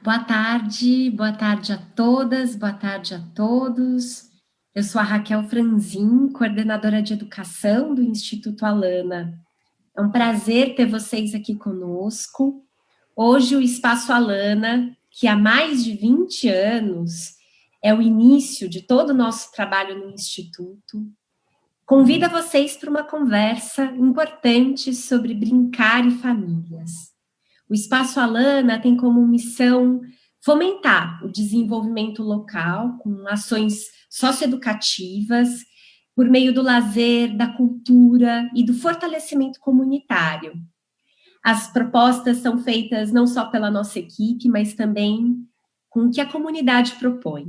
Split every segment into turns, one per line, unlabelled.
Boa tarde a todas, boa tarde a todos. Eu sou a Raquel Franzin, coordenadora de educação do Instituto Alana. É um prazer ter vocês aqui conosco. Hoje o Espaço Alana, que há mais de 20 anos é o início de todo o nosso trabalho no Instituto, convida vocês para uma conversa importante sobre brincar e famílias. O Espaço Alana tem como missão fomentar o desenvolvimento local com ações socioeducativas por meio do lazer, da cultura e do fortalecimento comunitário. As propostas são feitas não só pela nossa equipe, mas também com o que a comunidade propõe.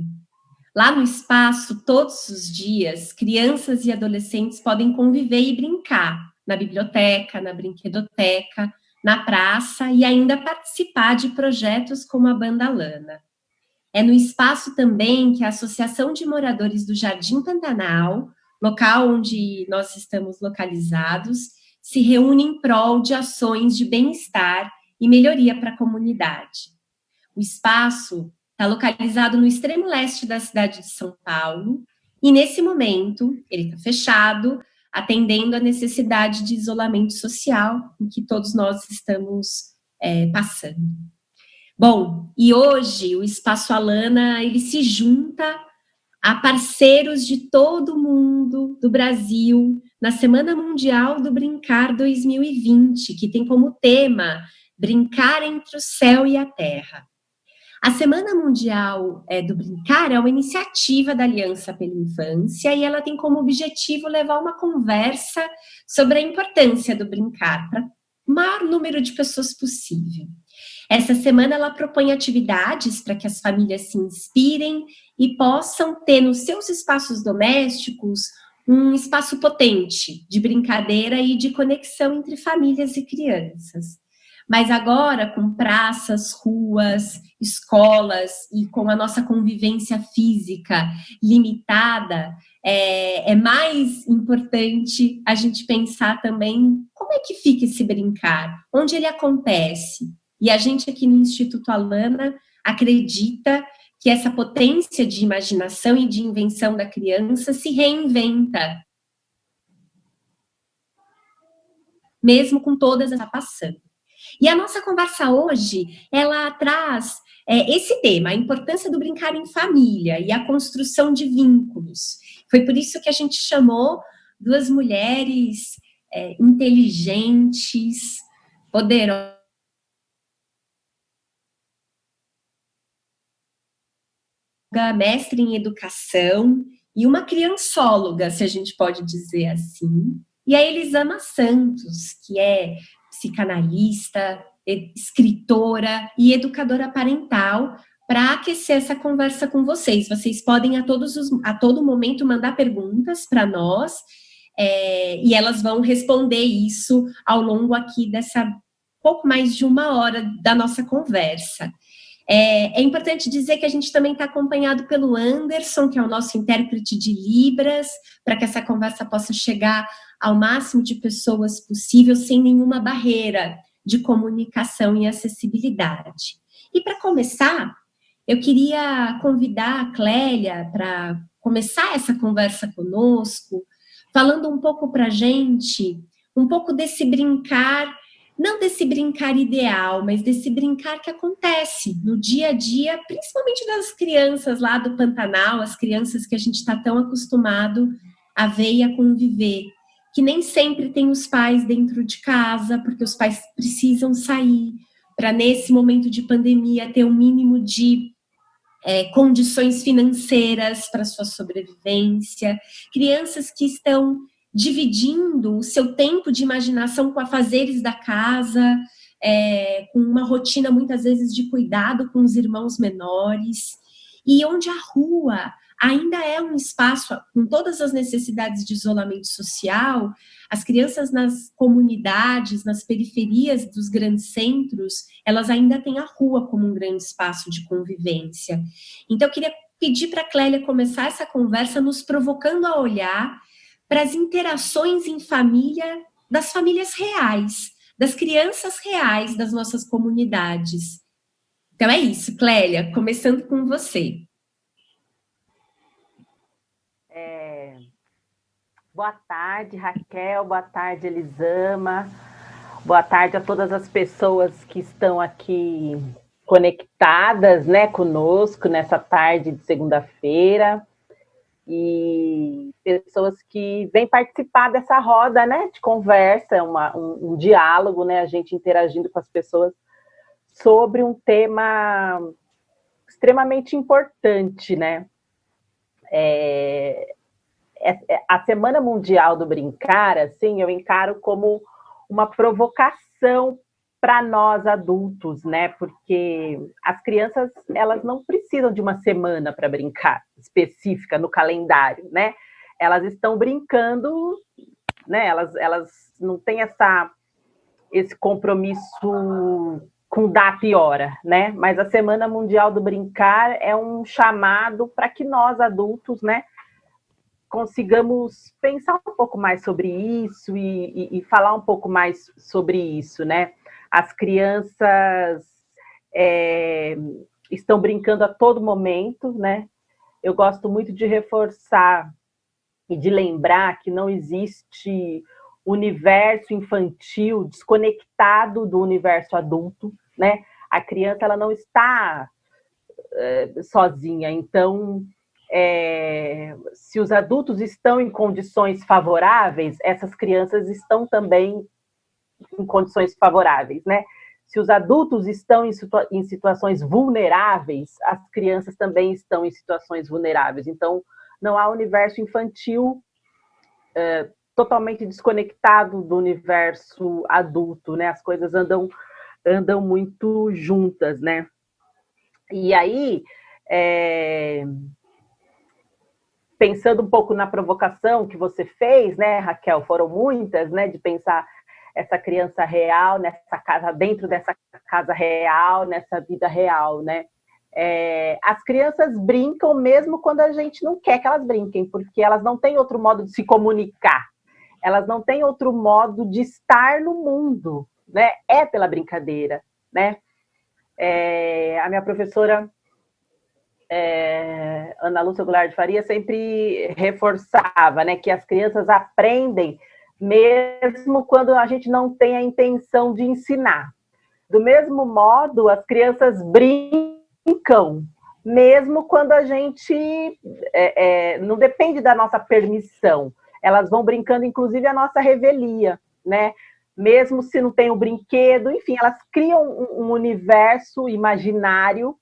Lá no espaço, todos os dias, crianças e adolescentes podem conviver e brincar na biblioteca, na brinquedoteca, na praça e ainda participar de projetos como a Banda Alana. É no espaço também que a Associação de Moradores do Jardim Pantanal, local onde nós estamos localizados, se reúne em prol de ações de bem-estar e melhoria para a comunidade. O espaço está localizado no extremo leste da cidade de São Paulo e, nesse momento, ele está fechado, atendendo à necessidade de isolamento social em que todos nós estamos passando. Bom, e hoje o Espaço Alana, ele se junta a parceiros de todo mundo do Brasil na Semana Mundial do Brincar 2020, que tem como tema Brincar entre o Céu e a Terra. A Semana Mundial do Brincar é uma iniciativa da Aliança pela Infância e ela tem como objetivo levar uma conversa sobre a importância do brincar para o maior número de pessoas possível. Essa semana ela propõe atividades para que as famílias se inspirem e possam ter nos seus espaços domésticos um espaço potente de brincadeira e de conexão entre famílias e crianças. Mas agora, com praças, ruas, escolas e com a nossa convivência física limitada, é mais importante a gente pensar também como é que fica esse brincar, onde ele acontece. E a gente aqui no Instituto Alana acredita que essa potência de imaginação e de invenção da criança se reinventa, mesmo com todas as passando. E a nossa conversa hoje, ela traz esse tema, a importância do brincar em família e a construção de vínculos. Foi por isso que a gente chamou duas mulheres inteligentes, poderosas, mestre em educação e uma criançóloga, se a gente pode dizer assim, e a Elisama Santos, que é psicanalista, escritora e educadora parental, para aquecer essa conversa com vocês. Vocês podem a todo momento mandar perguntas para nós, e elas vão responder isso ao longo aqui dessa pouco mais de uma hora da nossa conversa. É importante dizer que a gente também está acompanhado pelo Anderson, que é o nosso intérprete de Libras, para que essa conversa possa chegar ao máximo de pessoas possível, sem nenhuma barreira de comunicação e acessibilidade. E para começar, eu queria convidar a Clélia para começar essa conversa conosco, falando um pouco para a gente, um pouco desse brincar, não desse brincar ideal, mas desse brincar que acontece no dia a dia, principalmente das crianças lá do Pantanal, as crianças que a gente está tão acostumado a ver e a conviver, que nem sempre tem os pais dentro de casa, porque os pais precisam sair para, nesse momento de pandemia, ter um mínimo de condições financeiras para sua sobrevivência, crianças que estão dividindo o seu tempo de imaginação com afazeres da casa, com uma rotina muitas vezes de cuidado com os irmãos menores, e onde a rua ainda é um espaço com todas as necessidades de isolamento social. As crianças nas comunidades, nas periferias dos grandes centros, elas ainda têm a rua como um grande espaço de convivência. Então, eu queria pedir para a Clélia começar essa conversa nos provocando a olhar para as interações em família, das famílias reais, das crianças reais das nossas comunidades. Então é isso, Clélia, começando com você.
Boa tarde, Raquel, boa tarde, Elisama, boa tarde a todas as pessoas que estão aqui conectadas, né, conosco nessa tarde de segunda-feira, e pessoas que vêm participar dessa roda, né, de conversa, um diálogo, né, a gente interagindo com as pessoas sobre um tema extremamente importante, né. A Semana Mundial do Brincar, assim, eu encaro como uma provocação para nós adultos, né? Porque as crianças, elas não precisam de uma semana para brincar específica no calendário, né? Elas estão brincando, né? Elas não têm esse compromisso com data e hora, né? Mas a Semana Mundial do Brincar é um chamado para que nós adultos, né, consigamos pensar um pouco mais sobre isso e falar um pouco mais sobre isso, né? As crianças estão brincando a todo momento, né? Eu gosto muito de reforçar e de lembrar que não existe universo infantil desconectado do universo adulto, né? A criança, ela não está sozinha, então se os adultos estão em condições favoráveis, essas crianças estão também em condições favoráveis, né? Se os adultos estão em situações vulneráveis, as crianças também estão em situações vulneráveis. Então, não há universo infantil totalmente desconectado do universo adulto, né? As coisas andam muito juntas, né? E aí, pensando um pouco na provocação que você fez, né, Raquel, foram muitas, né, de pensar essa criança real, nessa casa, dentro dessa casa real, nessa vida real, né? As crianças brincam mesmo quando a gente não quer que elas brinquem, porque elas não têm outro modo de se comunicar, elas não têm outro modo de estar no mundo, né? É pela brincadeira, né? A minha professora Ana Lúcia Goulart de Faria sempre reforçava, né, que as crianças aprendem mesmo quando a gente não tem a intenção de ensinar. Do mesmo modo, as crianças brincam, mesmo quando a gente não depende da nossa permissão. Elas vão brincando, inclusive, a nossa revelia, né? Mesmo se não tem o brinquedo, enfim, elas criam um universo imaginário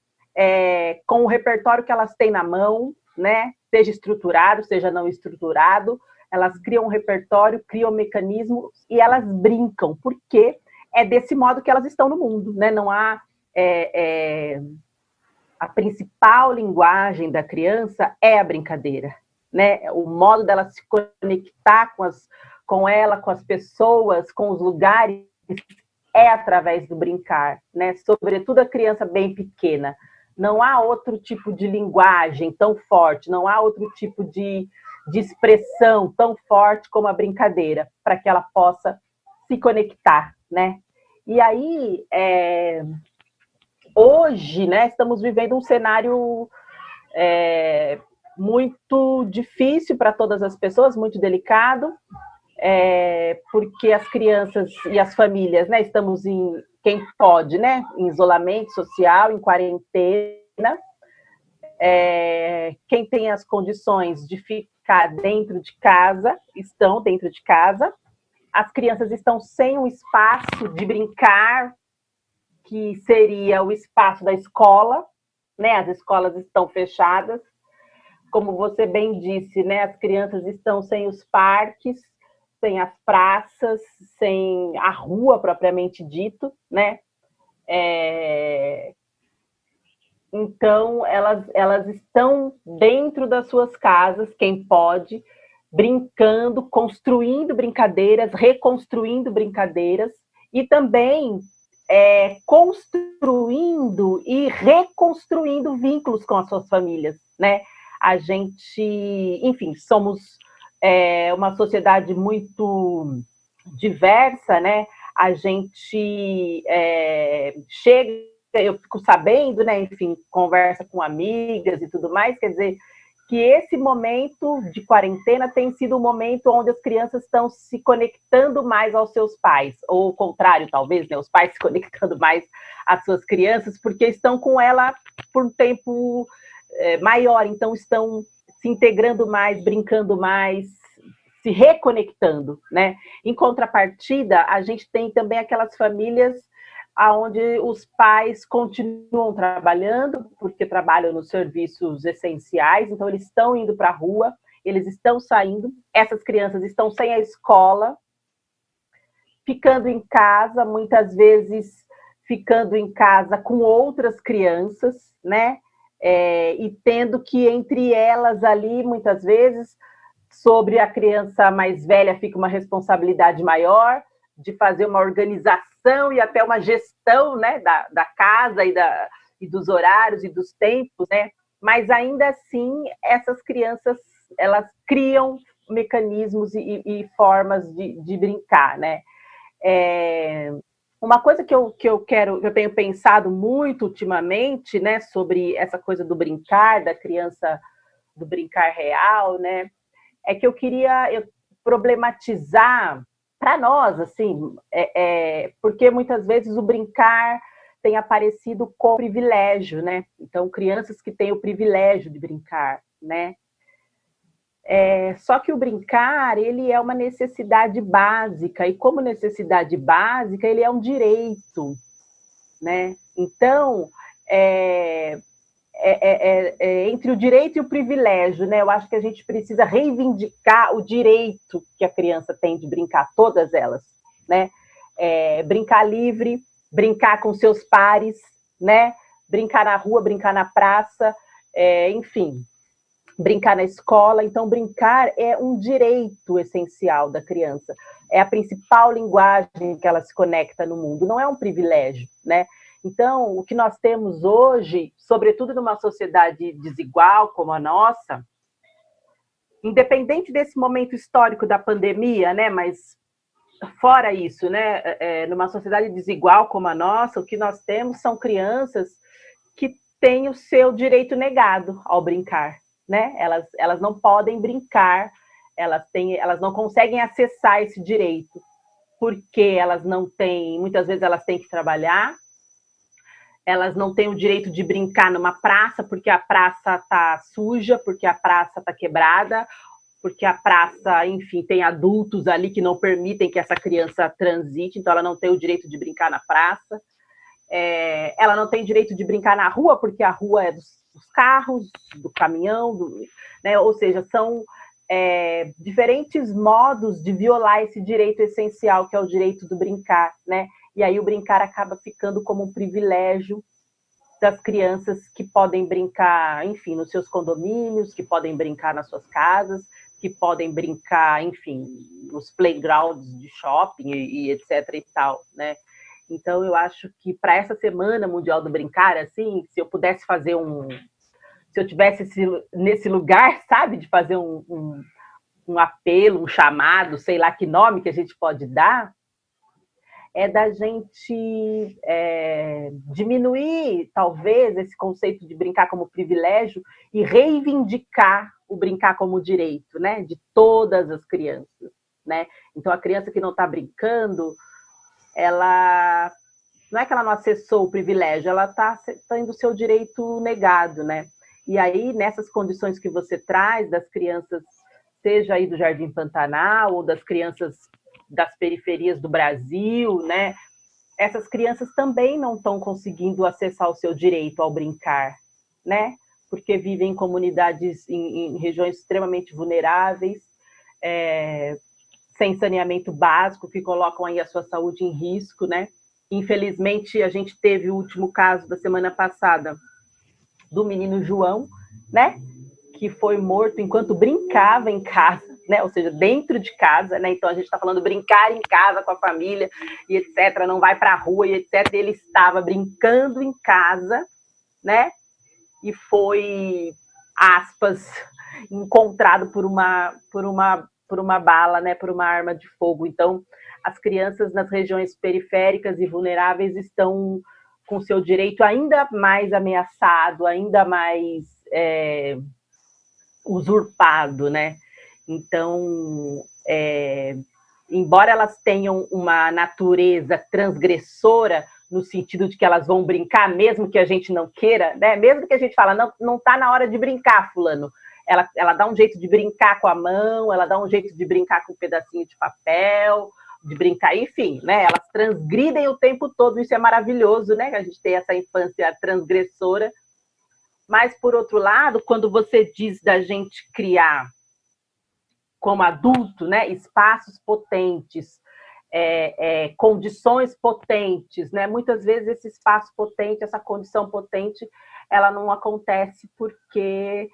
com o repertório que elas têm na mão, né? Seja estruturado, seja não estruturado, elas criam um repertório, criam um mecanismo e elas brincam, porque é desse modo que elas estão no mundo, né? Não há a principal linguagem da criança é a brincadeira, né? O modo dela se conectar com ela, com as pessoas, com os lugares é através do brincar, né? Sobretudo a criança bem pequena. Não há outro tipo de linguagem tão forte, não há outro tipo de expressão tão forte como a brincadeira, para que ela possa se conectar, né? E aí, hoje, né, estamos vivendo um cenário muito difícil para todas as pessoas, muito delicado, porque as crianças e as famílias, né, estamos quem pode, né, em isolamento social, em quarentena, quem tem as condições de ficar dentro de casa, estão dentro de casa, as crianças estão sem um espaço de brincar, que seria o espaço da escola, né, as escolas estão fechadas, como você bem disse, né, as crianças estão sem os parques, sem as praças, sem a rua propriamente dito, né? Então, elas estão dentro das suas casas, quem pode, brincando, construindo brincadeiras, reconstruindo brincadeiras, e também construindo e reconstruindo vínculos com as suas famílias, né? A gente, enfim, somos uma sociedade muito diversa, né? A gente chega eu fico sabendo, né, enfim, conversa com amigas e tudo mais, quer dizer, que esse momento de quarentena tem sido um momento onde as crianças estão se conectando mais aos seus pais, ou o contrário, talvez, né, os pais se conectando mais às suas crianças, porque estão com ela por um tempo maior, então estão se integrando mais, brincando mais, se reconectando, né? Em contrapartida, a gente tem também aquelas famílias onde os pais continuam trabalhando, porque trabalham nos serviços essenciais, então eles estão indo para a rua, eles estão saindo, essas crianças estão sem a escola, ficando em casa, muitas vezes ficando em casa com outras crianças, né? E tendo que, entre elas ali, muitas vezes, sobre a criança mais velha fica uma responsabilidade maior de fazer uma organização e até uma gestão, né, da casa e dos horários e dos tempos, né? Mas ainda assim essas crianças elas criam mecanismos e formas de brincar, né? Uma coisa que eu tenho pensado muito ultimamente, né, sobre essa coisa do brincar, da criança, do brincar real, né, é que eu queria problematizar para nós, assim, porque muitas vezes o brincar tem aparecido como privilégio, né? Então, crianças que têm o privilégio de brincar, né? Só que o brincar, ele é uma necessidade básica, e como necessidade básica, ele é um direito, né? Então, entre o direito e o privilégio, né? Eu acho que a gente precisa reivindicar o direito que a criança tem de brincar, todas elas, né? Brincar livre, brincar com seus pares, né? Brincar na rua, brincar na praça, enfim, brincar na escola. Então, brincar é um direito essencial da criança. É a principal linguagem que ela se conecta no mundo, não é um privilégio, né? Então, o que nós temos hoje, sobretudo numa sociedade desigual como a nossa, independente desse momento histórico da pandemia, né, mas fora isso, né, numa sociedade desigual como a nossa, o que nós temos são crianças que têm o seu direito negado ao brincar, né? Elas não podem brincar, elas não conseguem acessar esse direito, porque elas não têm, muitas vezes elas têm que trabalhar, elas não têm o direito de brincar numa praça, porque a praça está suja, porque a praça está quebrada, porque a praça, enfim, tem adultos ali que não permitem que essa criança transite, então ela não tem o direito de brincar na praça. Ela não tem direito de brincar na rua, porque a rua é dos carros, do caminhão, né? Ou seja, são diferentes modos de violar esse direito essencial, que é o direito do brincar, né? E aí o brincar acaba ficando como um privilégio das crianças que podem brincar, enfim, nos seus condomínios, que podem brincar nas suas casas, que podem brincar, enfim, nos playgrounds de shopping e etc e tal, né? Então, eu acho que para essa Semana Mundial do Brincar, assim, se eu pudesse fazer se eu tivesse nesse lugar, sabe, de fazer um apelo, um chamado, sei lá que nome que a gente pode dar, da gente diminuir, talvez, esse conceito de brincar como privilégio e reivindicar o brincar como direito, né, de todas as crianças, né? Então, a criança que não está brincando, ela não é que ela não acessou o privilégio, ela está tendo o seu direito negado, né? E aí, nessas condições que você traz das crianças, seja aí do Jardim Pantanal ou das crianças das periferias do Brasil, né? Essas crianças também não estão conseguindo acessar o seu direito ao brincar, né? Porque vivem em comunidades, em regiões extremamente vulneráveis, sem saneamento básico, que colocam aí a sua saúde em risco, né? Infelizmente, a gente teve o último caso da semana passada do menino João, né? Que foi morto enquanto brincava em casa, né? Ou seja, dentro de casa, né? Então a gente está falando brincar em casa com a família e etc. Não vai para a rua e etc. Ele estava brincando em casa, né? E foi, aspas, encontrado por uma bala, né? Por uma arma de fogo. Então, as crianças nas regiões periféricas e vulneráveis estão com seu direito ainda mais ameaçado, ainda mais usurpado, né? Então, embora elas tenham uma natureza transgressora, no sentido de que elas vão brincar, mesmo que a gente não queira, né? Mesmo que a gente fala, não está na hora de brincar, fulano. Ela dá um jeito de brincar com a mão, ela dá um jeito de brincar com um pedacinho de papel, de brincar, enfim, né? Elas transgridem o tempo todo, isso é maravilhoso, né? A gente tem essa infância transgressora. Mas, por outro lado, quando você diz da gente criar, como adulto, né, espaços potentes, condições potentes, né? Muitas vezes esse espaço potente, essa condição potente, ela não acontece porque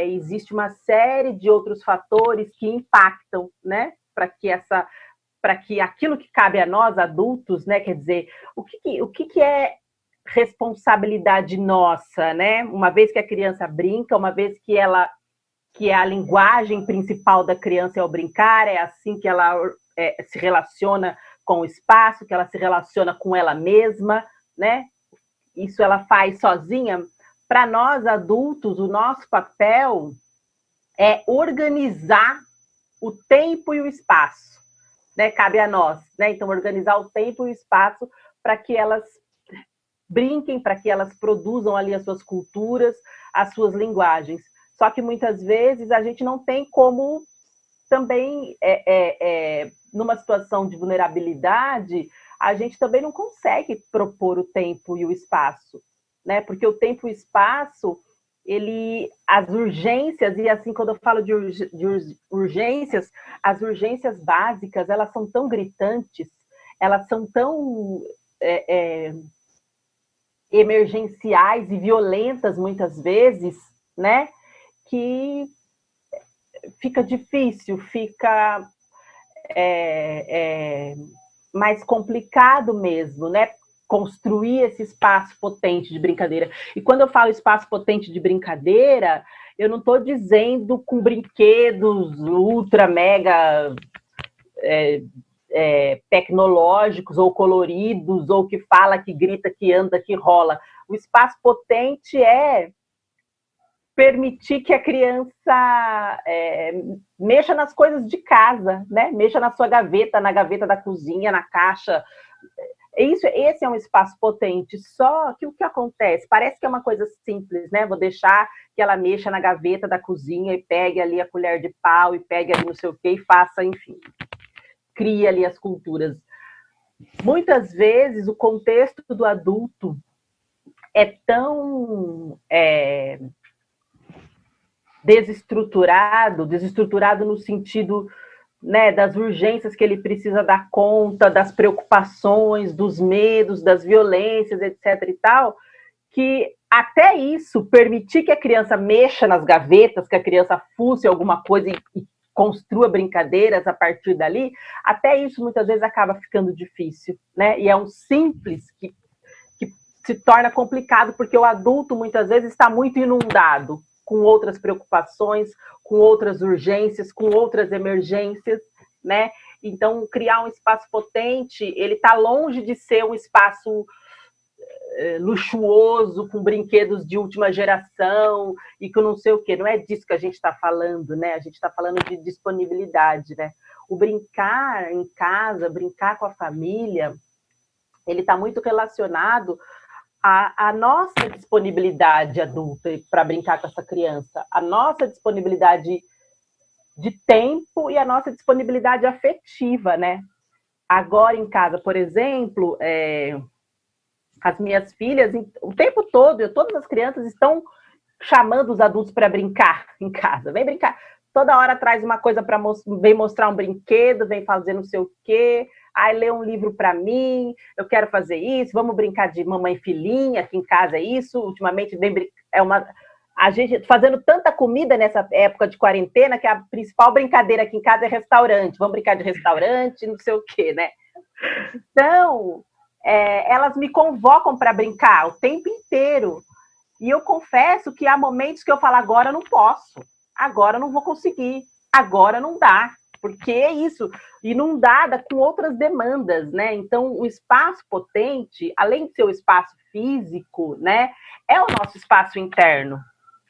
existe uma série de outros fatores que impactam, né? Para que aquilo que cabe a nós, adultos, né? Quer dizer, o que é responsabilidade nossa, né? Uma vez que a criança brinca, uma vez que é a linguagem principal da criança é o brincar, é assim que ela se relaciona com o espaço, que ela se relaciona com ela mesma, né? Isso ela faz sozinha. Para nós adultos, o nosso papel é organizar o tempo e o espaço, né? Cabe a nós, né? Então, organizar o tempo e o espaço para que elas brinquem, para que elas produzam ali as suas culturas, as suas linguagens. Só que muitas vezes a gente não tem como também, numa situação de vulnerabilidade, a gente também não consegue propor o tempo e o espaço, né? Porque o tempo e o espaço, as urgências, e assim, quando eu falo de urgências, as urgências básicas, elas são tão gritantes, elas são tão emergenciais e violentas, muitas vezes, né? Que fica difícil, fica mais complicado mesmo, né? Construir esse espaço potente de brincadeira. E quando eu falo espaço potente de brincadeira, eu não estou dizendo com brinquedos ultra, mega tecnológicos ou coloridos, ou que fala, que grita, que anda, que rola. O espaço potente é permitir que a criança mexa nas coisas de casa, né? Mexa na sua gaveta, na gaveta da cozinha, na caixa. Esse é um espaço potente, só que o que acontece? Parece que é uma coisa simples, né? Vou deixar que ela mexa na gaveta da cozinha e pegue ali a colher de pau e pegue ali não sei o quê e faça, enfim, cria ali as culturas. Muitas vezes o contexto do adulto é tão desestruturado no sentido, né, das urgências que ele precisa dar conta, das preocupações, dos medos, das violências, etc. e tal, que até isso, permitir que a criança mexa nas gavetas, que a criança fuce alguma coisa e construa brincadeiras a partir dali, até isso muitas vezes acaba ficando difícil, né? E é um simples que se torna complicado, porque o adulto muitas vezes está muito inundado com outras preocupações, com outras urgências, com outras emergências, né? Então, criar um espaço potente, ele está longe de ser um espaço luxuoso, com brinquedos de última geração e com não sei o quê. Não é disso que a gente está falando, né? A gente está falando de disponibilidade, né? O brincar em casa, brincar com a família, ele está muito relacionado a nossa disponibilidade adulta para brincar com essa criança, a nossa disponibilidade de tempo e a nossa disponibilidade afetiva, né? Agora em casa, por exemplo, as minhas filhas, o tempo todo, todas as crianças estão chamando os adultos para brincar em casa. Vem brincar. Toda hora traz uma coisa para vem mostrar um brinquedo, vem fazer não sei o quê. Aí lê um livro para mim, eu quero fazer isso, vamos brincar de mamãe e filhinha, aqui em casa é isso. Ultimamente a gente fazendo tanta comida nessa época de quarentena que a principal brincadeira aqui em casa é restaurante. Vamos brincar de restaurante, não sei o quê, né? Então, elas me convocam para brincar o tempo inteiro. E eu confesso que há momentos que eu falo, agora não posso, agora não vou conseguir, agora não dá. porque é isso, inundada com outras demandas, né? Então, o espaço potente, além de ser o espaço físico, né, é o nosso espaço interno,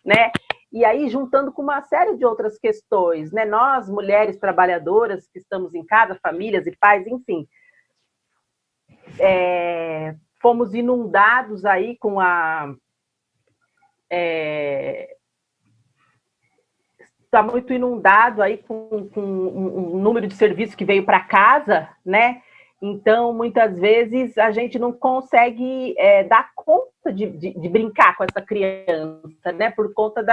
né? E aí, juntando com uma série de outras questões, né? Nós, mulheres trabalhadoras que estamos em casa, famílias e pais, enfim, fomos inundados aí com está muito inundado aí com um número de serviços que veio para casa, né? Então, muitas vezes, a gente não consegue dar conta de brincar com essa criança, né? Por conta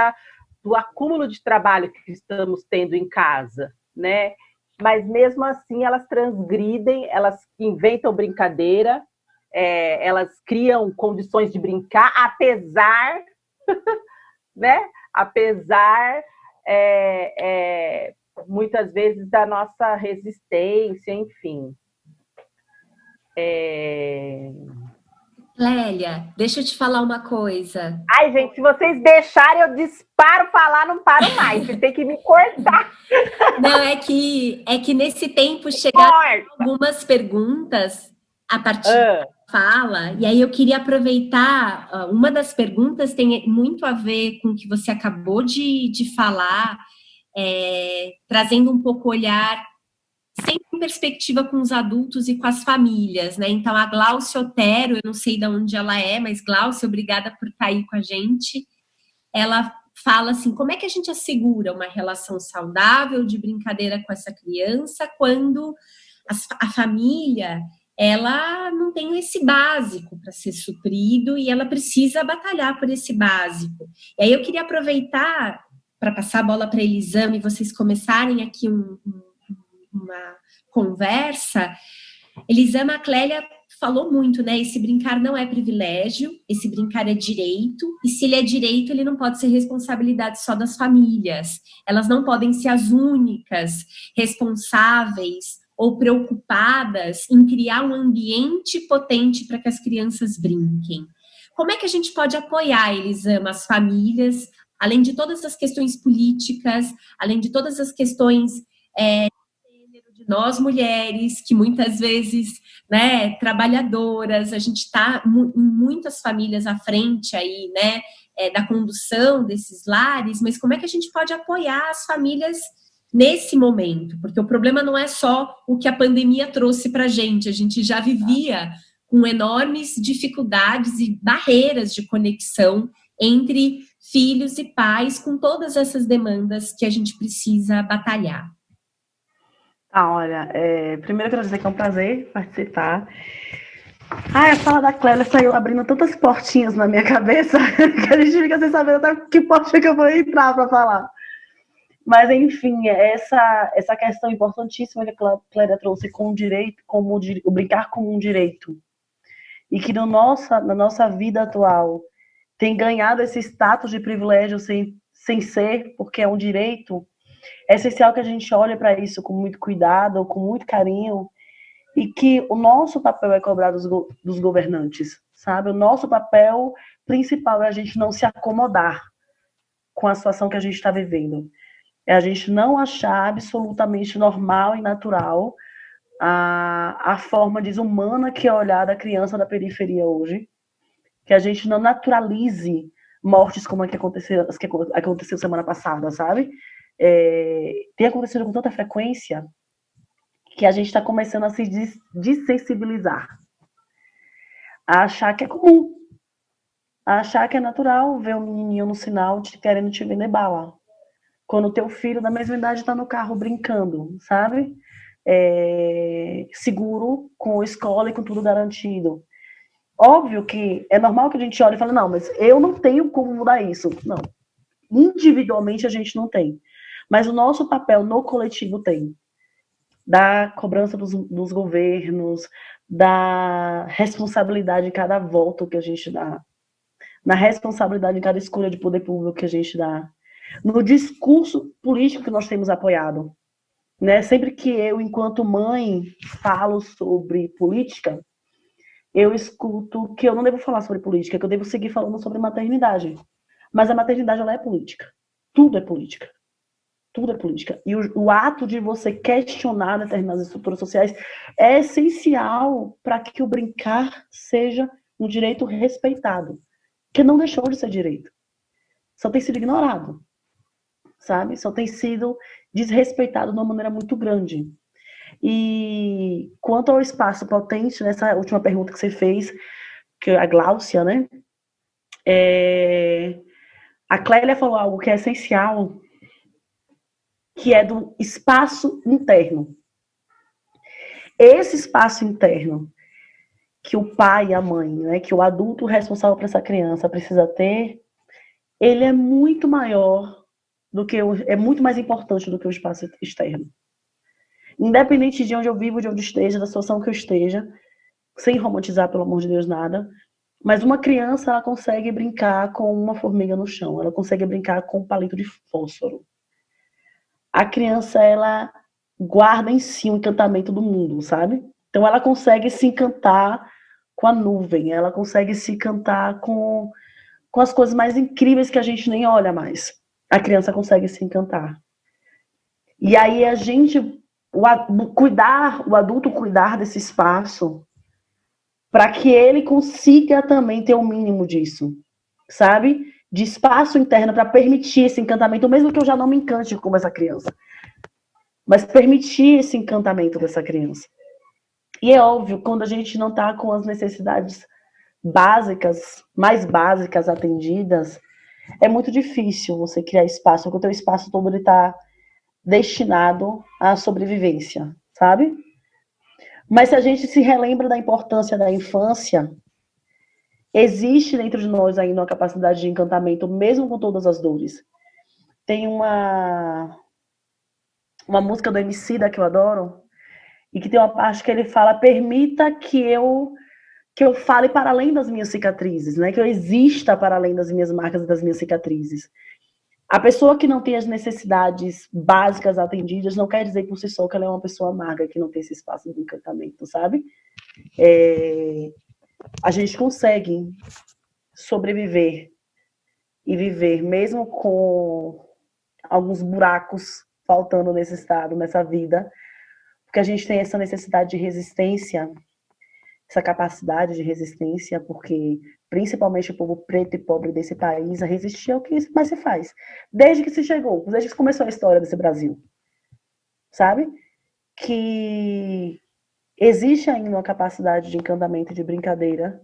do acúmulo de trabalho que estamos tendo em casa, né? Mas, mesmo assim, elas transgridem, elas inventam brincadeira, elas criam condições de brincar, apesar, né? Apesar muitas vezes da nossa resistência, enfim.
Clélia, deixa eu te falar uma coisa.
Ai, gente, se vocês deixarem, eu disparo falar, não paro mais. Você tem que me cortar.
Não, é que nesse tempo chegaram algumas perguntas a partir da fala, e aí eu queria aproveitar, uma das perguntas tem muito a ver com o que você acabou de falar, trazendo um pouco o olhar, sempre em perspectiva com os adultos e com as famílias, né? Então, a Glaucia Otero, eu não sei de onde ela é, mas Glaucia, obrigada por estar aí com a gente. Ela fala assim, como é que a gente assegura uma relação saudável de brincadeira com essa criança quando a família, ela não tem esse básico para ser suprido e ela precisa batalhar por esse básico. E aí eu queria aproveitar para passar a bola para a Elisama e vocês começarem aqui uma conversa. Elisama, a Clélia falou muito, né? Esse brincar não é privilégio, esse brincar é direito, e se ele é direito, ele não pode ser responsabilidade só das famílias. Elas não podem ser as únicas responsáveis ou preocupadas em criar um ambiente potente para que as crianças brinquem. Como é que a gente pode apoiar, Elisama, as famílias, além de todas as questões políticas, além de todas as questões de nós mulheres, que muitas vezes, né, trabalhadoras, a gente está em muitas famílias à frente aí, né, da condução desses lares, mas como é que a gente pode apoiar as famílias nesse momento? Porque o problema não é só o que a pandemia trouxe para a gente já vivia com enormes dificuldades e barreiras de conexão entre filhos e pais, com todas essas demandas que a gente precisa batalhar.
Olha, primeiro eu quero dizer que é um prazer participar. A fala da Clélia saiu abrindo tantas portinhas na minha cabeça que a gente fica sem saber até que porta que eu vou entrar para falar. Mas, enfim, essa questão importantíssima que a Clélia trouxe com o direito, o brincar como um direito. E que na nossa vida atual tem ganhado esse status de privilégio sem ser, porque é um direito. É essencial que a gente olhe para isso com muito cuidado, com muito carinho, e que o nosso papel é cobrar dos governantes, sabe? O nosso papel principal é a gente não se acomodar com a situação que a gente está vivendo. É a gente não achar absolutamente normal e natural a forma desumana que é olhar da criança da periferia hoje, que a gente não naturalize mortes como as que aconteceu semana passada, sabe? Tem acontecido com tanta frequência que a gente está começando a se desensibilizar, a achar que é comum, a achar que é natural ver um menininho no sinal querendo te vender bala, quando o teu filho da mesma idade está no carro brincando, sabe? Seguro, com escola e com tudo garantido. Óbvio que é normal que a gente olhe e fale, não, mas eu não tenho como mudar isso. Não, individualmente a gente não tem. Mas o nosso papel no coletivo tem. Da cobrança dos governos, da responsabilidade em cada voto que a gente dá, na responsabilidade em cada escolha de poder público que a gente dá, no discurso político que nós temos apoiado. Né? Sempre que eu, enquanto mãe, falo sobre política, eu escuto que eu não devo falar sobre política, que eu devo seguir falando sobre maternidade. Mas a maternidade, ela é política. Tudo é política. Tudo é política. E o ato de você questionar determinadas estruturas sociais é essencial para que o brincar seja um direito respeitado, que não deixou de ser direito. Só tem sido ignorado, sabe? Só tem sido desrespeitado de uma maneira muito grande. E quanto ao espaço potente, nessa última pergunta que você fez, que a Gláucia, né? A Clélia falou algo que é essencial, que é do espaço interno. Esse espaço interno que o pai e a mãe, né, que o adulto responsável por essa criança precisa ter, ele é muito maior do que é muito mais importante do que o espaço externo. Independente de onde eu vivo, de onde eu esteja, da situação que eu esteja, sem romantizar, pelo amor de Deus, nada, mas uma criança, ela consegue brincar com uma formiga no chão, ela consegue brincar com um palito de fósforo. A criança, ela guarda em si o encantamento do mundo, sabe? Então ela consegue se encantar com a nuvem, ela consegue se encantar com as coisas mais incríveis que a gente nem olha mais. A criança consegue se encantar. E aí a gente, o adulto cuidar desse espaço, para que ele consiga também ter o mínimo disso, sabe? De espaço interno para permitir esse encantamento, mesmo que eu já não me encante como essa criança. Mas permitir esse encantamento dessa criança. E é óbvio, quando a gente não está com as necessidades básicas, mais básicas atendidas, é muito difícil você criar espaço, porque o teu espaço todo está destinado à sobrevivência, sabe? Mas se a gente se relembra da importância da infância, existe dentro de nós ainda uma capacidade de encantamento, mesmo com todas as dores. Tem uma música do Emicida que eu adoro, e que tem uma parte que ele fala: permita que eu fale para além das minhas cicatrizes, né? Que eu exista para além das minhas marcas e das minhas cicatrizes. A pessoa que não tem as necessidades básicas atendidas não quer dizer por si só que ela é uma pessoa amarga, que não tem esse espaço de encantamento, sabe? A gente consegue sobreviver e viver mesmo com alguns buracos faltando nesse estado, nessa vida, porque a gente tem essa necessidade de resistência, essa capacidade de resistência, porque principalmente o povo preto e pobre desse país a resistir é o que mais se faz, desde que se chegou, desde que começou a história desse Brasil, sabe? Que existe ainda uma capacidade de encantamento e de brincadeira,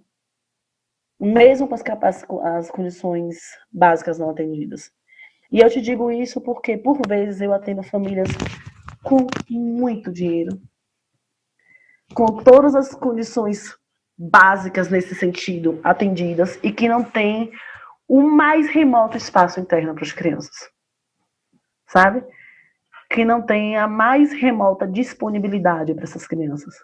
mesmo com as condições básicas não atendidas. E eu te digo isso porque, por vezes, eu atendo famílias com muito dinheiro, com todas as condições básicas nesse sentido atendidas e que não tem o mais remoto espaço interno para as crianças, sabe? Que não tem a mais remota disponibilidade para essas crianças.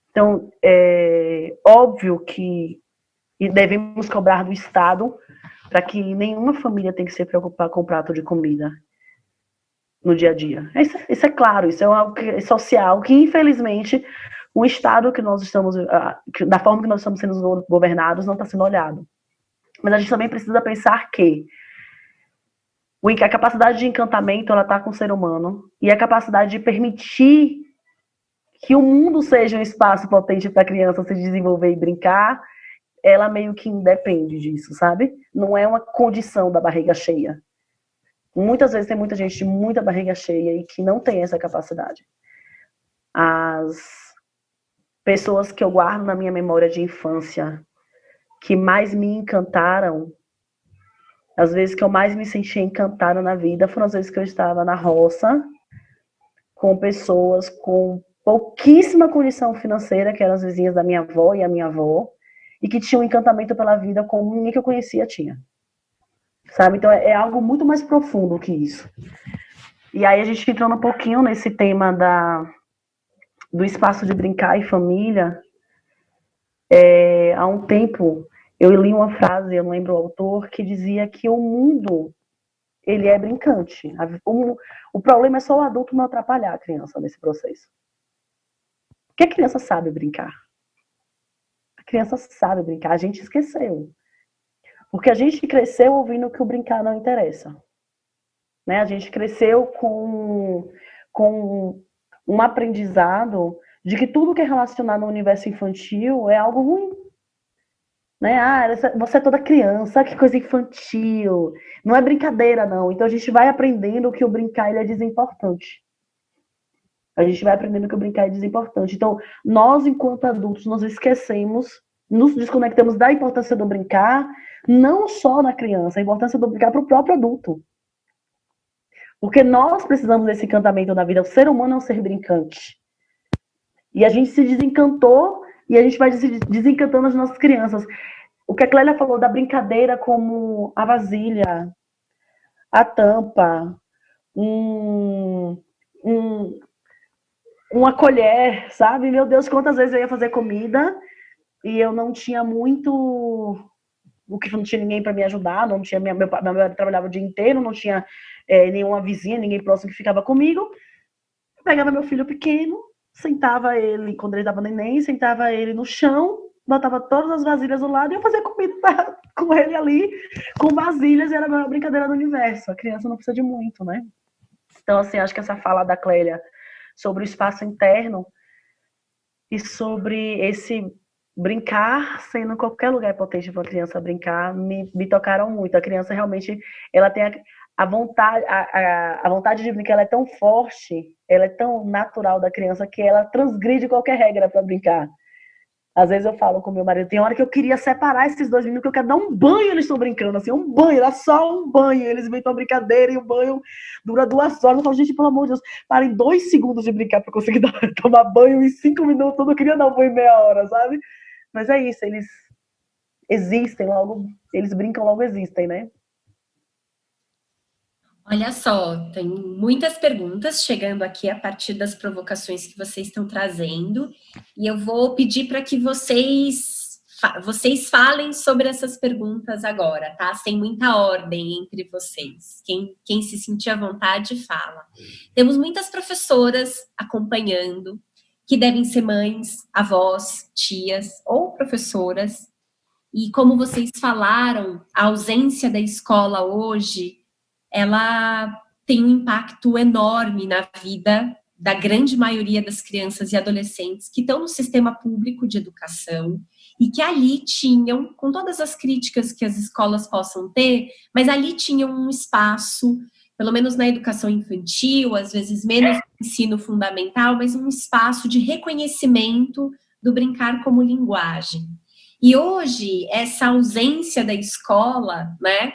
Então, é óbvio que devemos cobrar do Estado para que nenhuma família tenha que se preocupar com o prato de comida no dia a dia. Isso é claro, isso é algo social que, infelizmente, o Estado que nós estamos, da forma que nós estamos sendo governados, não está sendo olhado. Mas a gente também precisa pensar que a capacidade de encantamento, ela está com o ser humano, e a capacidade de permitir que o mundo seja um espaço potente para a criança se desenvolver e brincar, ela meio que independe disso, sabe? Não é uma condição da barriga cheia. Muitas vezes tem muita gente de muita barriga cheia e que não tem essa capacidade. As pessoas que eu guardo na minha memória de infância, que mais me encantaram, as vezes que eu mais me senti encantada na vida, foram as vezes que eu estava na roça, com pessoas com pouquíssima condição financeira, que eram as vizinhas da minha avó e a minha avó, e que tinham um encantamento pela vida como ninguém que eu conhecia tinha. Sabe? Então é algo muito mais profundo que isso. E aí a gente entrando um pouquinho nesse tema do espaço de brincar e família, há um tempo eu li uma frase, eu não lembro o autor, que dizia que o mundo, ele é brincante. O problema é só o adulto não atrapalhar a criança nesse processo. Porque a criança sabe brincar. A criança sabe brincar, a gente esqueceu. Porque a gente cresceu ouvindo que o brincar não interessa. né? A gente cresceu com um aprendizado de que tudo que é relacionado ao universo infantil é algo ruim. Né? Ah, você é toda criança, que coisa infantil. Não é brincadeira, não. Então a gente vai aprendendo que o brincar ele é desimportante. A gente vai aprendendo que o brincar é desimportante. Então, nós, enquanto adultos, nós esquecemos, nos desconectamos da importância do brincar, não só na criança, a importância do brincar para o próprio adulto. Porque nós precisamos desse encantamento na vida. O ser humano é um ser brincante. E a gente se desencantou e a gente vai se desencantando as nossas crianças. O que a Clélia falou da brincadeira como a vasilha, a tampa, uma colher, sabe? Meu Deus, quantas vezes eu ia fazer comida e eu não tinha muito... O que não tinha ninguém para me ajudar, não tinha meu marido trabalhava o dia inteiro, não tinha nenhuma vizinha, ninguém próximo que ficava comigo. Eu pegava meu filho pequeno, sentava ele, quando ele estava neném, sentava ele no chão, botava todas as vasilhas do lado e eu fazia comida com ele ali, com vasilhas, e era a maior brincadeira do universo. A criança não precisa de muito, né? Então, assim, acho que essa fala da Clélia sobre o espaço interno e sobre esse brincar sendo qualquer lugar potente para a criança brincar, me tocaram muito. A criança realmente, ela tem a vontade, a vontade de brincar, ela é tão forte, ela é tão natural da criança que ela transgride qualquer regra para brincar. Às vezes eu falo com meu marido, tem hora que eu queria separar esses dois meninos, que eu quero dar um banho, eles estão brincando, assim, um banho, dá só um banho, eles inventam uma brincadeira e o banho dura 2 horas. Eu falo, gente, pelo amor de Deus, parem 2 segundos de brincar para conseguir tomar banho em 5 minutos, eu não queria dar um banho em meia hora, sabe? Mas é isso, eles existem logo, eles brincam logo existem, né?
Olha só, tem muitas perguntas chegando aqui a partir das provocações que vocês estão trazendo, e eu vou pedir para que vocês falem sobre essas perguntas agora, tá? Sem muita ordem entre vocês. Quem se sentir à vontade, fala. Temos muitas professoras acompanhando, que devem ser mães, avós, tias ou professoras, e como vocês falaram, a ausência da escola hoje, ela tem um impacto enorme na vida da grande maioria das crianças e adolescentes que estão no sistema público de educação e que ali tinham, com todas as críticas que as escolas possam ter, mas ali tinham um espaço, pelo menos na educação infantil, às vezes menos no ensino fundamental, mas um espaço de reconhecimento do brincar como linguagem. E hoje, essa ausência da escola, né,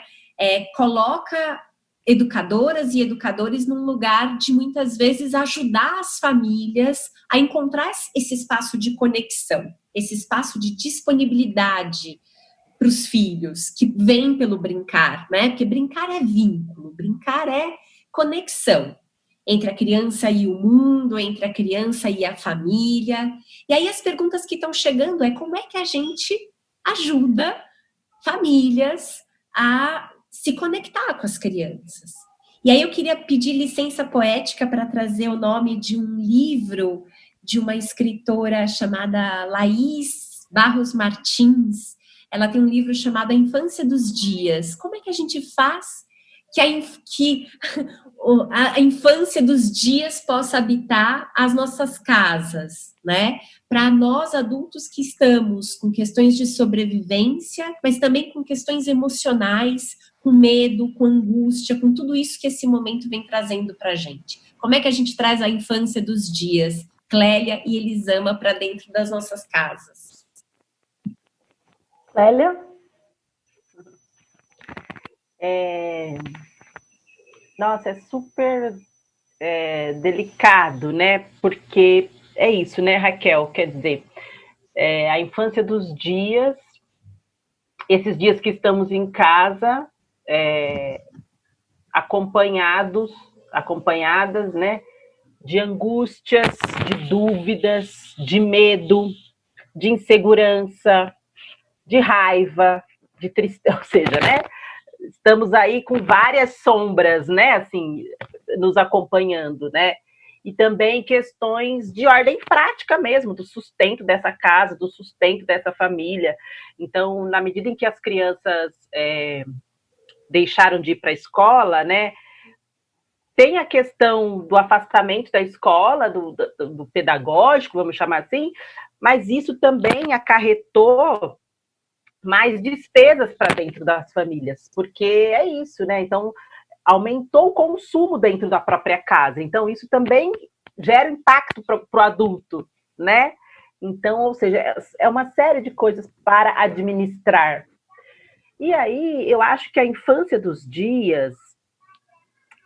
coloca educadoras e educadores num lugar de, muitas vezes, ajudar as famílias a encontrar esse espaço de conexão, esse espaço de disponibilidade para os filhos, que vem pelo brincar, né? Porque brincar é vínculo, brincar é conexão entre a criança e o mundo, entre a criança e a família. E aí as perguntas que estão chegando é como é que a gente ajuda famílias a se conectar com as crianças. E aí eu queria pedir licença poética para trazer o nome de um livro de uma escritora chamada Laís Barros Martins. Ela tem um livro chamado A Infância dos Dias. Como é que a gente faz que a infância dos dias possa habitar as nossas casas, né? Para nós adultos que estamos com questões de sobrevivência, mas também com questões emocionais, com medo, com angústia, com tudo isso que esse momento vem trazendo para a gente. Como é que a gente traz a infância dos dias, Clélia e Elisama, para dentro das nossas casas?
Clélia? Nossa, é super delicado, né? Porque é isso, né, Raquel? Quer dizer, a infância dos dias, esses dias que estamos em casa, acompanhadas, né, de angústias, de dúvidas, de medo, de insegurança, de raiva, de tristeza, ou seja, né, estamos aí com várias sombras, né, assim, nos acompanhando, né, e também questões de ordem prática mesmo, do sustento dessa casa, do sustento dessa família. Então, na medida em que as crianças deixaram de ir para a escola, né, tem a questão do afastamento da escola, do pedagógico, vamos chamar assim, mas isso também acarretou mais despesas para dentro das famílias, porque é isso, né? Então, aumentou o consumo dentro da própria casa. Então, isso também gera impacto para o adulto, né? Então, ou seja, é uma série de coisas para administrar. E aí, eu acho que a infância dos dias,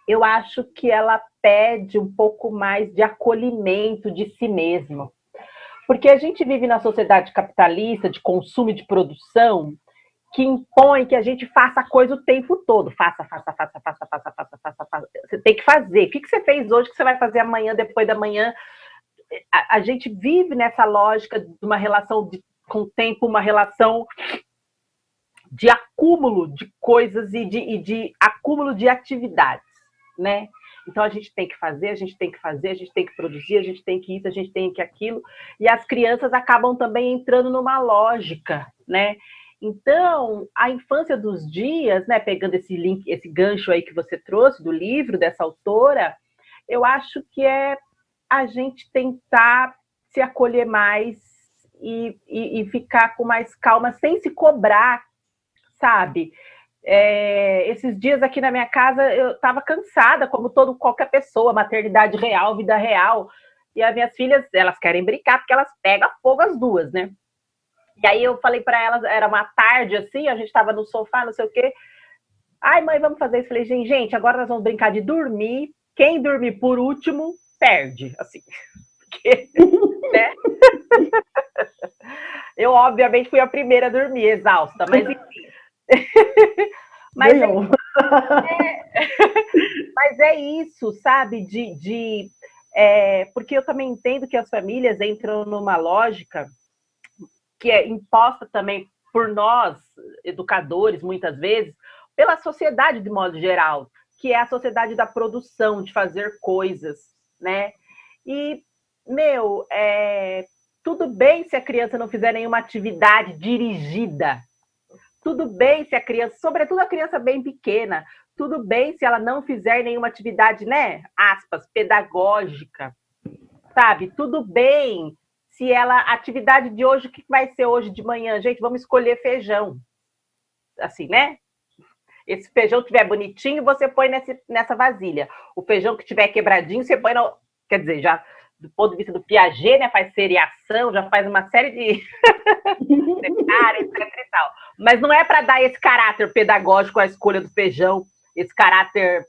eu acho que ela pede um pouco mais de acolhimento de si mesmo. Porque a gente vive na sociedade capitalista, de consumo e de produção, que impõe que a gente faça a coisa o tempo todo. Faça. Você tem que fazer. O que você fez hoje que você vai fazer amanhã, depois da manhã? A gente vive nessa lógica de uma relação com o tempo, uma relação de acúmulo de coisas e de acúmulo de atividades, né? Então a gente tem que fazer, a gente tem que produzir, a gente tem que isso, a gente tem que aquilo, e as crianças acabam também entrando numa lógica, né? Então, a infância dos dias, né, pegando esse link, esse gancho aí que você trouxe do livro dessa autora, eu acho que é a gente tentar se acolher mais e ficar com mais calma, sem se cobrar, sabe? Esses dias aqui na minha casa eu estava cansada, como qualquer pessoa, maternidade real, vida real, e as minhas filhas, elas querem brincar porque elas pegam fogo as duas, né? E aí eu falei para elas, era uma tarde assim, a gente estava no sofá, não sei o quê. Ai, mãe, vamos fazer isso. Falei, gente, agora nós vamos brincar de dormir. Quem dormir por último, perde, assim. Porque, né? Eu, obviamente, fui a primeira a dormir, exausta, mas enfim. Mas é isso, sabe? Porque eu também entendo que as famílias entram numa lógica que é imposta também por nós, educadores, muitas vezes, pela sociedade de modo geral, que é a sociedade da produção, de fazer coisas, né? E, tudo bem se a criança não fizer nenhuma atividade dirigida, tudo bem se a criança, sobretudo a criança bem pequena, tudo bem se ela não fizer nenhuma atividade, né, aspas, pedagógica, sabe? Tudo bem se ela, a atividade de hoje, o que vai ser hoje de manhã? Gente, vamos escolher feijão, assim, né? Esse feijão que estiver bonitinho, você põe nessa vasilha. O feijão que estiver quebradinho, você põe no... Quer dizer, já do ponto de vista do Piaget, né, faz seriação, já faz uma série de... etc e tal. Mas não é para dar esse caráter pedagógico à escolha do feijão, esse caráter,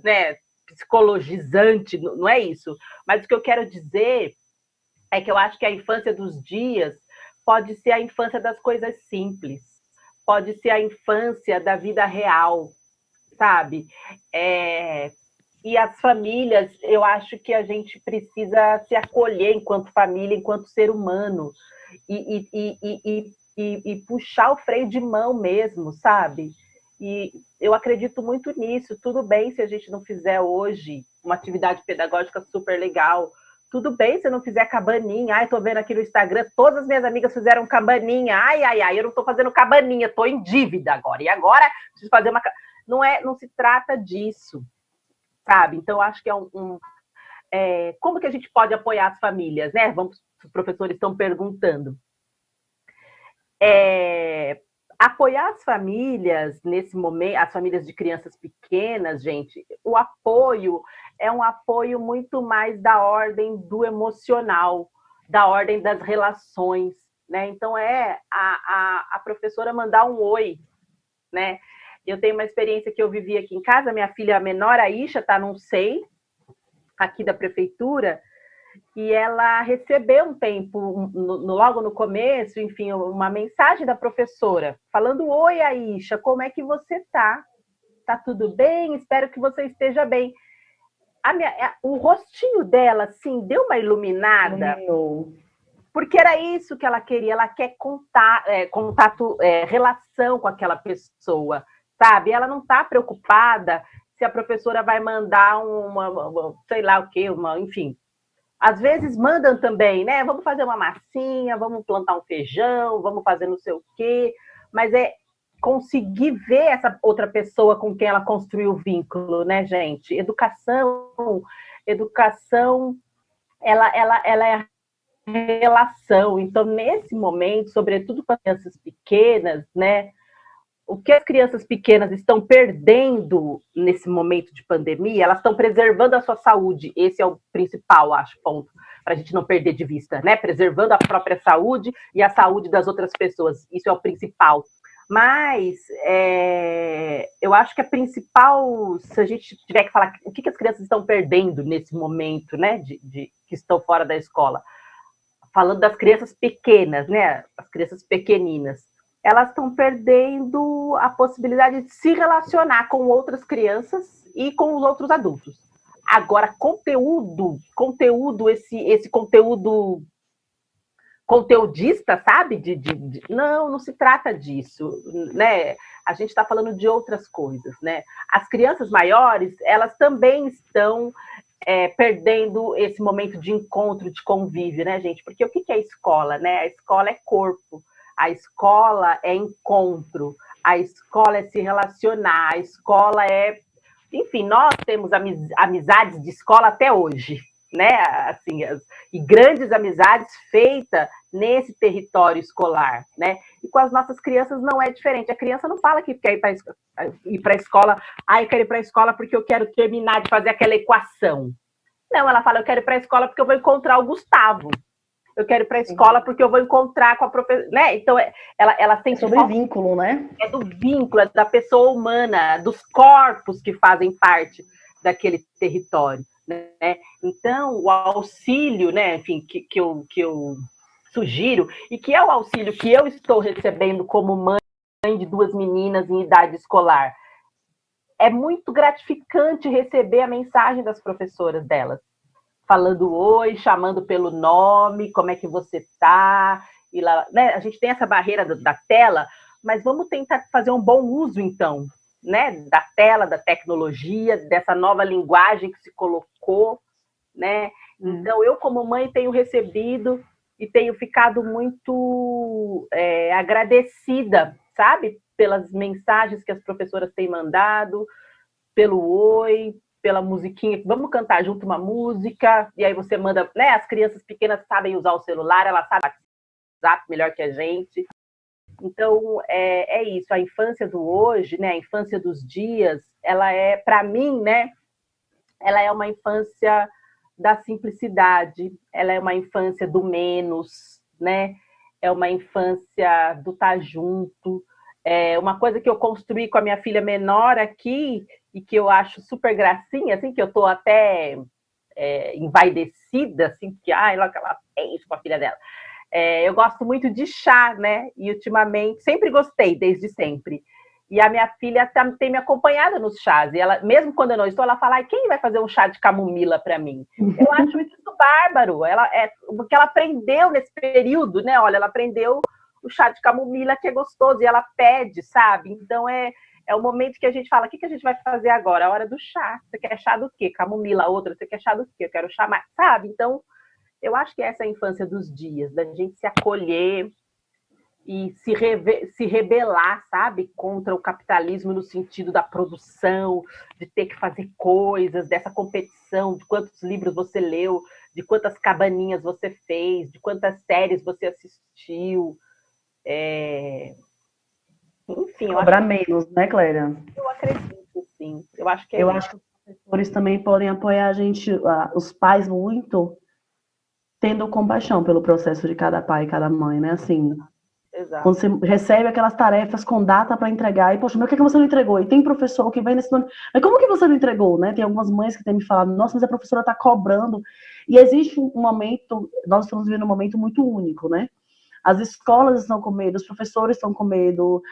né, psicologizante, não é isso. Mas o que eu quero dizer é que eu acho que a infância dos dias pode ser a infância das coisas simples, pode ser a infância da vida real, sabe? E as famílias, eu acho que a gente precisa se acolher enquanto família, enquanto ser humano, e puxar o freio de mão mesmo, sabe? E eu acredito muito nisso. Tudo bem se a gente não fizer hoje uma atividade pedagógica super legal. Tudo bem se eu não fizer cabaninha. Ai, tô vendo aqui no Instagram, todas as minhas amigas fizeram cabaninha. Ai, eu não tô fazendo cabaninha, tô em dívida agora. E agora preciso fazer uma... Não se trata disso, sabe? Então, acho que como que a gente pode apoiar as famílias, né? Os professores estão perguntando. Apoiar as famílias nesse momento, as famílias de crianças pequenas, gente, o apoio é um apoio muito mais da ordem do emocional, da ordem das relações, né? Então a professora mandar um oi, né? Eu tenho uma experiência que eu vivi aqui em casa, minha filha menor, a Isha, está num SEI, aqui da prefeitura, e ela recebeu um tempo, logo no começo, enfim, uma mensagem da professora, falando, oi, Aisha, como é que você tá? Tá tudo bem? Espero que você esteja bem. O rostinho dela, assim, deu uma iluminada, porque era isso que ela queria, ela quer contato, relação com aquela pessoa, sabe? Ela não tá preocupada se a professora vai mandar sei lá o quê, enfim. Às vezes mandam também, né? Vamos fazer uma massinha, vamos plantar um feijão, vamos fazer não sei o quê. Mas conseguir ver essa outra pessoa com quem ela construiu o vínculo, né, gente? Educação, ela é relação. Então, nesse momento, sobretudo com as crianças pequenas, né, o que as crianças pequenas estão perdendo nesse momento de pandemia, elas estão preservando a sua saúde. Esse é o principal, acho, ponto, para a gente não perder de vista, né? Preservando a própria saúde e a saúde das outras pessoas. Isso é o principal. Mas eu acho que a principal, se a gente tiver que falar o que as crianças estão perdendo nesse momento, né, que estão fora da escola, falando das crianças pequenas, né, as crianças pequeninas, elas estão perdendo a possibilidade de se relacionar com outras crianças e com os outros adultos. Agora, esse conteúdo conteudista, sabe? Não se trata disso, né? A gente está falando de outras coisas, né? As crianças maiores, elas também estão perdendo esse momento de encontro, de convívio, né, gente? Porque o que é a escola, né? A escola é corpo, a escola é encontro, a escola é se relacionar, a escola é... Enfim, nós temos amizades de escola até hoje, né? Assim, e grandes amizades feitas nesse território escolar, né? E com as nossas crianças não é diferente. A criança não fala que quer ir para a escola, eu quero ir para a escola porque eu quero terminar de fazer aquela equação. Não, ela fala, eu quero ir para a escola porque eu vou encontrar o Gustavo. Eu quero ir para a escola porque eu vou encontrar com a professora, né? Então, ela tem...
É sobre vínculo, né?
É do vínculo, é da pessoa humana, dos corpos que fazem parte daquele território, né? Então, o auxílio, né, enfim, que eu sugiro, e que é o auxílio que eu estou recebendo como mãe de 2 meninas em idade escolar, é muito gratificante receber a mensagem das professoras delas, falando oi, chamando pelo nome, como é que você está, e lá, né? A gente tem essa barreira da tela, mas vamos tentar fazer um bom uso, então, né, da tela, da tecnologia, dessa nova linguagem que se colocou, né? Então, eu, como mãe, tenho recebido e tenho ficado muito agradecida, sabe? Pelas mensagens que as professoras têm mandado, pelo oi, pela musiquinha, vamos cantar junto uma música, e aí você manda, né? As crianças pequenas sabem usar o celular, elas sabem WhatsApp melhor que a gente. Então, é isso, a infância do hoje, né? A infância dos dias, ela é, para mim, né? Ela é uma infância da simplicidade, ela é uma infância do menos, né? É uma infância do estar junto. É uma coisa que eu construí com a minha filha menor aqui, e que eu acho super gracinha, assim, que eu tô até envaidecida, assim, porque, logo que ela fez com a filha dela. Eu gosto muito de chá, né? E ultimamente, sempre gostei, desde sempre. E a minha filha tem me acompanhado nos chás. E ela, mesmo quando eu não estou, ela fala, quem vai fazer um chá de camomila para mim? Eu acho isso bárbaro. Porque ela aprendeu nesse período, né? Olha, ela aprendeu o chá de camomila, que é gostoso, e ela pede, sabe? Então, é o momento que a gente fala, o que a gente vai fazer agora? A hora do chá. Você quer chá do quê? Camomila, outra, você quer chá do quê? Eu quero chá mais, sabe? Então, eu acho que essa é a infância dos dias, da gente se acolher e se rebelar, sabe? Contra o capitalismo no sentido da produção, de ter que fazer coisas, dessa competição, de quantos livros você leu, de quantas cabaninhas você fez, de quantas séries você assistiu. Enfim,
cobrar menos, né, Clélia?
Eu acredito, sim. Eu acho que
eu acho que os professores também podem apoiar a gente, os pais muito, tendo compaixão pelo processo de cada pai e cada mãe, né? Assim,
exato.
Quando você recebe aquelas tarefas com data para entregar, e, poxa, mas o que você não entregou? E tem professor que vem nesse nome, mas como que você não entregou, né? Tem algumas mães que têm me falado, nossa, mas a professora está cobrando. E existe um momento, nós estamos vivendo um momento muito único, né? As escolas estão com medo, os professores estão com medo,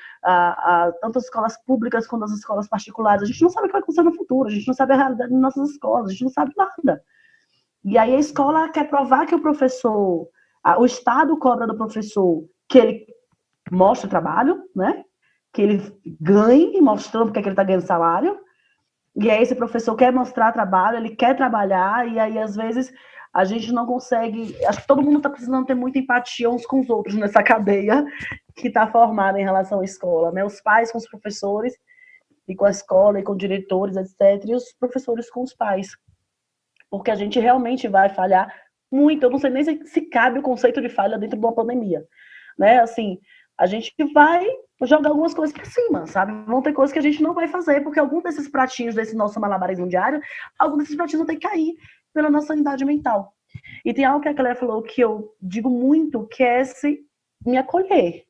tanto as escolas públicas quanto as escolas particulares. A gente não sabe o que vai acontecer no futuro, a gente não sabe a realidade das nossas escolas, a gente não sabe nada. E aí a escola quer provar que o professor, o Estado cobra do professor que ele mostre o trabalho, né? Que ele ganhe, mostrando porque é que ele está ganhando salário. E aí esse professor quer mostrar trabalho, ele quer trabalhar, e aí às vezes A gente não consegue... Acho que todo mundo está precisando ter muita empatia uns com os outros nessa cadeia que está formada em relação à escola, né? Os pais com os professores, e com a escola, e com diretores, etc. E os professores com os pais. Porque a gente realmente vai falhar muito. Eu não sei nem se cabe o conceito de falha dentro de uma pandemia, né? Assim, a gente vai jogar algumas coisas para cima, sabe? Vão ter coisas que a gente não vai fazer, porque algum desses pratinhos desse nosso malabarismo diário, algum desses pratinhos vão ter que cair pela nossa sanidade mental. E tem algo que a Clélia falou que eu digo muito, que é me acolher.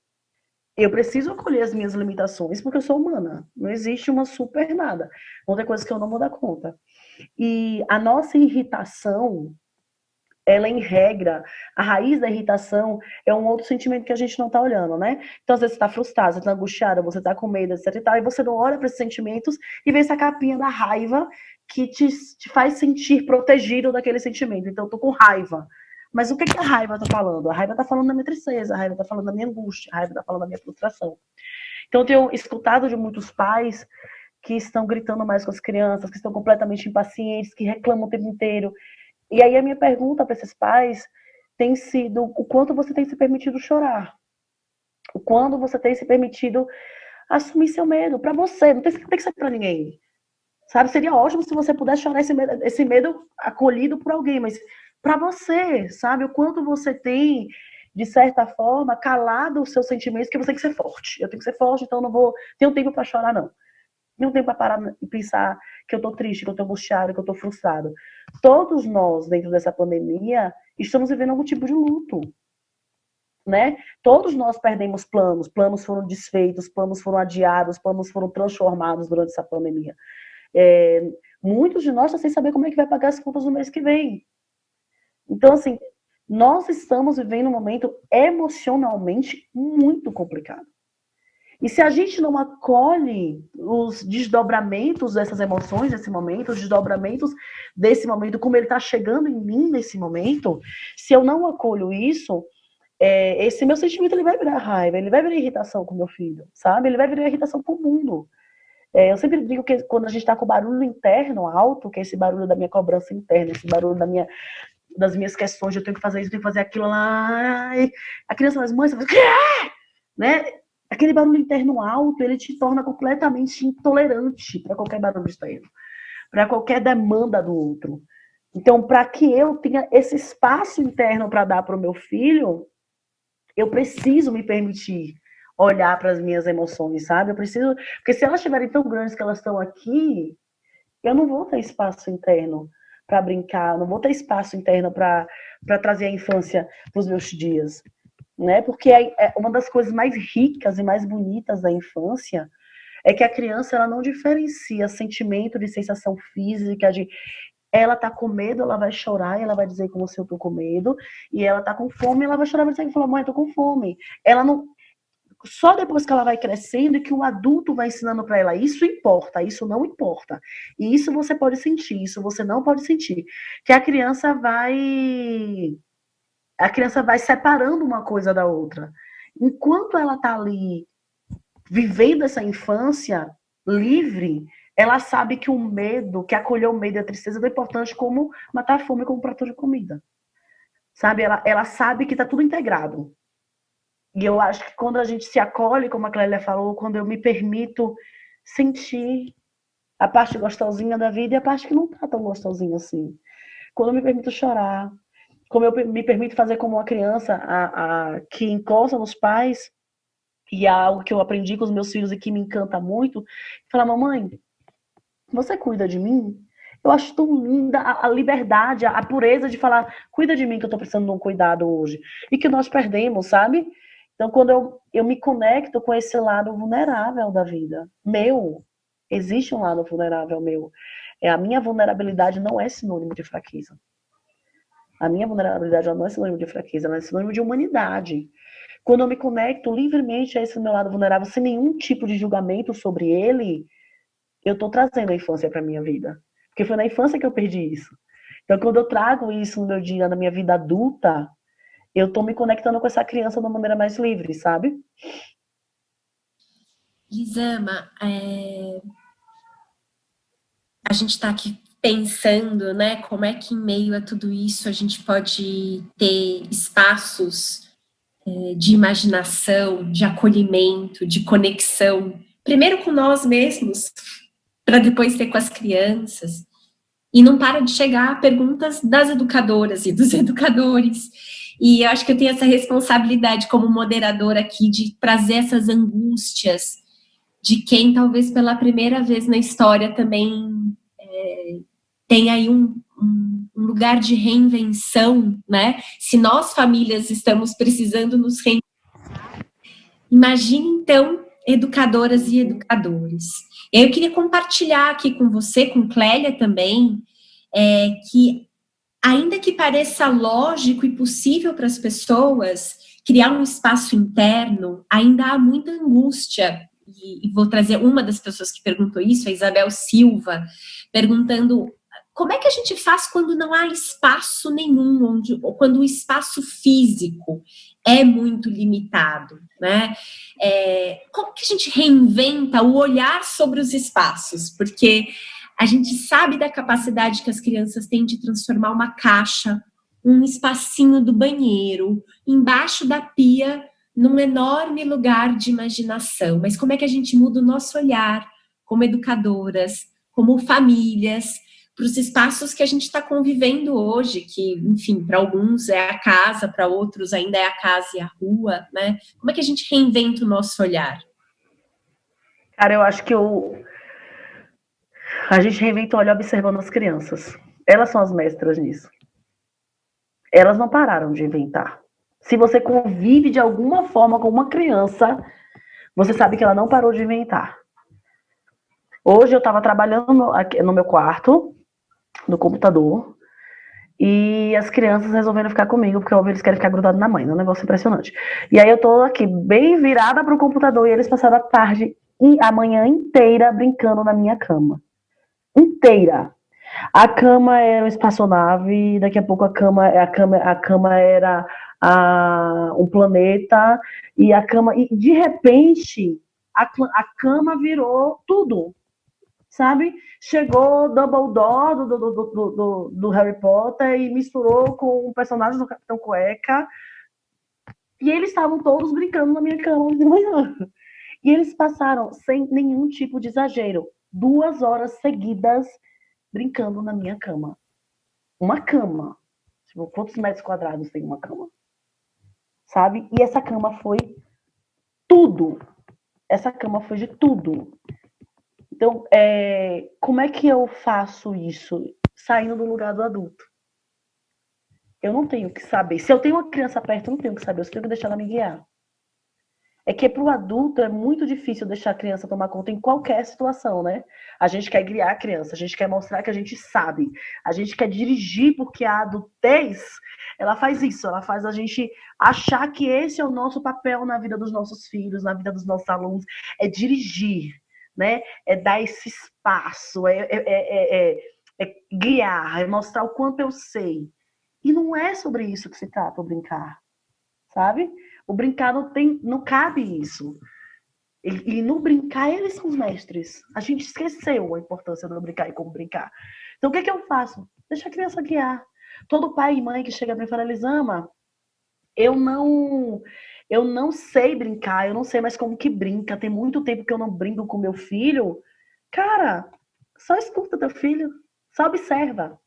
Eu preciso acolher as minhas limitações, porque eu sou humana. Não existe uma super nada. Vão ter coisas que eu não vou dar conta. E a nossa irritação, ela em regra, a raiz da irritação é um outro sentimento que a gente não tá olhando, né? Então, às vezes você tá frustrado, você tá angustiada, você tá com medo, etc e tal, e você não olha para esses sentimentos e vê essa capinha da raiva que te faz sentir protegido daquele sentimento. Então, eu tô com raiva. Mas o que a raiva tá falando? A raiva tá falando da minha tristeza, a raiva tá falando da minha angústia, a raiva tá falando da minha frustração. Então, eu tenho escutado de muitos pais que estão gritando mais com as crianças, que estão completamente impacientes, que reclamam o tempo inteiro. E aí a minha pergunta para esses pais tem sido o quanto você tem se permitido chorar. O quanto você tem se permitido assumir seu medo para você. Não tem que ser para ninguém. Sabe? Seria ótimo se você pudesse chorar esse medo acolhido por alguém, mas para você, sabe? O quanto você tem, de certa forma, calado os seus sentimentos, que você tem que ser forte. Eu tenho que ser forte, então eu não vou ter um tempo para chorar, não. Não tem para parar e pensar que eu tô triste, que eu tô angustiada, que eu tô frustrada. Todos nós, dentro dessa pandemia, estamos vivendo algum tipo de luto, né? Todos nós perdemos planos, planos foram desfeitos, planos foram adiados, planos foram transformados durante essa pandemia. Muitos de nós estão sem saber como é que vai pagar as contas no mês que vem. Então, assim, nós estamos vivendo um momento emocionalmente muito complicado. E se a gente não acolhe os desdobramentos dessas emoções nesse momento, os desdobramentos desse momento, como ele está chegando em mim nesse momento, se eu não acolho isso, esse meu sentimento ele vai virar raiva, ele vai virar irritação com meu filho, sabe? Ele vai virar irritação com o mundo. Eu sempre digo que quando a gente está com barulho interno alto, que é esse barulho da minha cobrança interna, esse barulho das minhas questões, eu tenho que fazer isso, eu tenho que fazer aquilo lá, a criança faz, mãe, você faz, o quê? Né? Aquele barulho interno alto, ele te torna completamente intolerante para qualquer barulho externo, para qualquer demanda do outro. Então, para que eu tenha esse espaço interno para dar para o meu filho, eu preciso me permitir olhar para as minhas emoções, sabe? Eu preciso, porque se elas estiverem tão grandes que elas estão aqui, eu não vou ter espaço interno para brincar, não vou ter espaço interno para trazer a infância para os meus dias. Né? Porque uma das coisas mais ricas e mais bonitas da infância é que a criança ela não diferencia sentimento de sensação física, de ela tá com medo, ela vai chorar, ela vai dizer como se eu tô com medo, e ela tá com fome, ela vai chorar, vai dizer que fala, mãe, eu tô com fome. Ela não, só depois que ela vai crescendo e que o adulto vai ensinando para ela, isso importa, isso não importa. E isso você pode sentir, isso você não pode sentir. Que a criança vai separando uma coisa da outra. Enquanto ela está ali vivendo essa infância livre, ela sabe que o medo, que acolher o medo e a tristeza é tão importante como matar a fome com um prato de comida. Sabe? Ela sabe que está tudo integrado. E eu acho que quando a gente se acolhe, como a Clélia falou, quando eu me permito sentir a parte gostosinha da vida e a parte que não está tão gostosinha assim. Quando eu me permito chorar, como eu me permito fazer como uma criança que encosta nos pais, e é algo que eu aprendi com os meus filhos e que me encanta muito, falar, mamãe, você cuida de mim? Eu acho tão linda a liberdade, a pureza de falar, cuida de mim que eu tô precisando de um cuidado hoje. E que nós perdemos, sabe? Então, quando eu me conecto com esse lado vulnerável da vida, existe um lado vulnerável meu. A minha vulnerabilidade não é sinônimo de fraqueza. A minha vulnerabilidade não é sinônimo de fraqueza, ela é sinônimo de humanidade. Quando eu me conecto livremente a esse meu lado vulnerável, sem nenhum tipo de julgamento sobre ele, eu estou trazendo a infância para a minha vida. Porque foi na infância que eu perdi isso. Então, quando eu trago isso no meu dia, na minha vida adulta, eu estou me conectando com essa criança de uma maneira mais livre, sabe?
Lisama, a gente está aqui pensando, né, como é que em meio a tudo isso a gente pode ter espaços de imaginação, de acolhimento, de conexão, primeiro com nós mesmos, para depois ter com as crianças. E não para de chegar perguntas das educadoras e dos educadores. E eu acho que eu tenho essa responsabilidade como moderadora aqui de trazer essas angústias de quem talvez pela primeira vez na história também tem aí um lugar de reinvenção, né? Se nós, famílias, estamos precisando nos reinventar, imagine, então, educadoras e educadores. Eu queria compartilhar aqui com você, com Clélia também, que ainda que pareça lógico e possível para as pessoas criar um espaço interno, ainda há muita angústia. E vou trazer uma das pessoas que perguntou isso, a Isabel Silva, perguntando como é que a gente faz quando não há espaço nenhum, ou quando o espaço físico é muito limitado, né? Como que a gente reinventa o olhar sobre os espaços? Porque a gente sabe da capacidade que as crianças têm de transformar uma caixa, um espacinho do banheiro, embaixo da pia, num enorme lugar de imaginação. Mas como é que a gente muda o nosso olhar como educadoras, como famílias, para os espaços que a gente está convivendo hoje, que, enfim, para alguns é a casa, para outros ainda é a casa e a rua, né? Como é que a gente reinventa o nosso olhar?
Cara, eu acho que a gente reinventa o olhar observando as crianças. Elas são as mestras nisso. Elas não pararam de inventar. Se você convive de alguma forma com uma criança, você sabe que ela não parou de inventar. Hoje eu estava trabalhando no meu quarto, no computador, e as crianças resolveram ficar comigo, porque óbvio, eles querem ficar grudados na mãe, é um negócio impressionante. E aí eu tô aqui, bem virada pro computador, e eles passaram a tarde e a manhã inteira brincando na minha cama. Inteira. A cama era uma espaçonave, daqui a pouco a cama era um planeta, e de repente a cama virou tudo, sabe? Chegou Dumbledore do Harry Potter e misturou com o personagem do Capitão Cueca, e eles estavam todos brincando na minha cama de manhã. E eles passaram, sem nenhum tipo de exagero, 2 horas seguidas brincando na minha cama. Uma cama. Tipo, quantos metros quadrados tem uma cama? Sabe? E essa cama foi tudo. Essa cama foi de tudo. Então, como é que eu faço isso? Saindo do lugar do adulto. Eu não tenho que saber. Se eu tenho uma criança perto, eu não tenho que saber. Eu tenho que deixar ela me guiar. É que para o adulto é muito difícil deixar a criança tomar conta em qualquer situação, né? A gente quer guiar a criança, a gente quer mostrar que a gente sabe, a gente quer dirigir, porque a adultez, ela faz isso, ela faz a gente achar que esse é o nosso papel na vida dos nossos filhos, na vida dos nossos alunos, é dirigir, né? É dar esse espaço, é guiar, é mostrar o quanto eu sei. E não é sobre isso que se trata o brincar, sabe? O brincar não cabe isso. E no brincar, eles são os mestres. A gente esqueceu a importância do brincar e como brincar. Então, o que eu faço? Deixa a criança guiar. Todo pai e mãe que chega para mim e fala, Elisama, eu não sei brincar, eu não sei mais como que brinca, tem muito tempo que eu não brinco com meu filho. Cara, só escuta teu filho, só observa,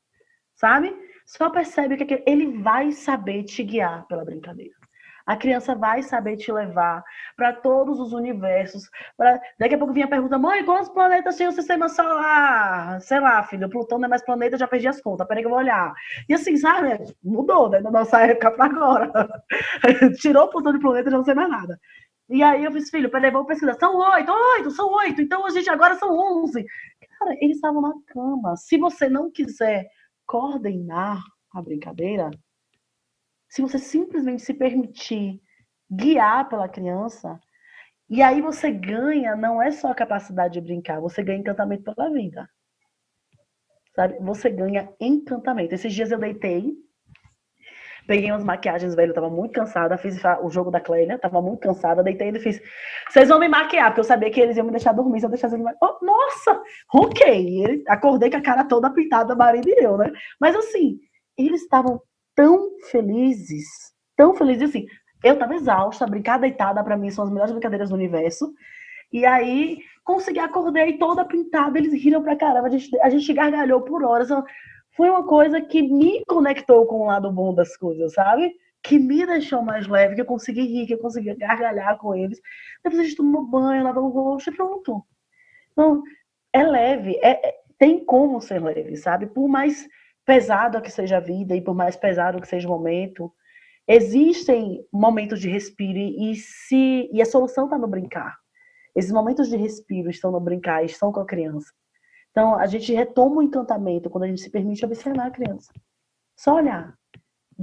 sabe? Só percebe que ele vai saber te guiar pela brincadeira. A criança vai saber te levar para todos os universos. Daqui a pouco vinha a pergunta, mãe, quantos planetas tem o sistema solar? Sei lá, filho, Plutão não é mais planeta, eu já perdi as contas. Peraí que eu vou olhar. E assim, sabe, mudou, né, da nossa época para agora. Tirou o Plutão de planeta, já não sei mais nada. E aí eu fiz, filho, peraí, vamos pesquisar. São 8, então a gente agora são 11. Cara, eles estavam na cama. Se você não quiser coordenar a brincadeira, se você simplesmente se permitir guiar pela criança, e aí você ganha, não é só a capacidade de brincar, você ganha encantamento pela vida. Sabe? Você ganha encantamento. Esses dias eu deitei, Peguei umas maquiagens, velho, eu tava muito cansada, fiz o jogo da Clélia, tava muito cansada, deitei e fiz, vocês vão me maquiar, porque eu sabia que eles iam me deixar dormir, se eu deixasse eles me maquiar. Oh, nossa, ok, acordei com a cara toda pintada, marido e eu, né? Mas assim, eles estavam tão felizes, assim, eu tava exausta, brincar deitada pra mim são as melhores brincadeiras do universo, e aí consegui, acordei toda pintada, eles riram pra caramba, a gente gargalhou por horas, foi uma coisa que me conectou com o lado bom das coisas, sabe? Que me deixou mais leve, que eu consegui rir, que eu consegui gargalhar com eles. Depois a gente tomou banho, lavou o rosto e pronto. Então, é leve, tem como ser leve, sabe? Por mais pesado que seja a vida e por mais pesado que seja o momento, existem momentos de respiro e a solução está no brincar. Esses momentos de respiro estão no brincar, estão com a criança. Então, a gente retoma o encantamento quando a gente se permite observar a criança. Só olhar.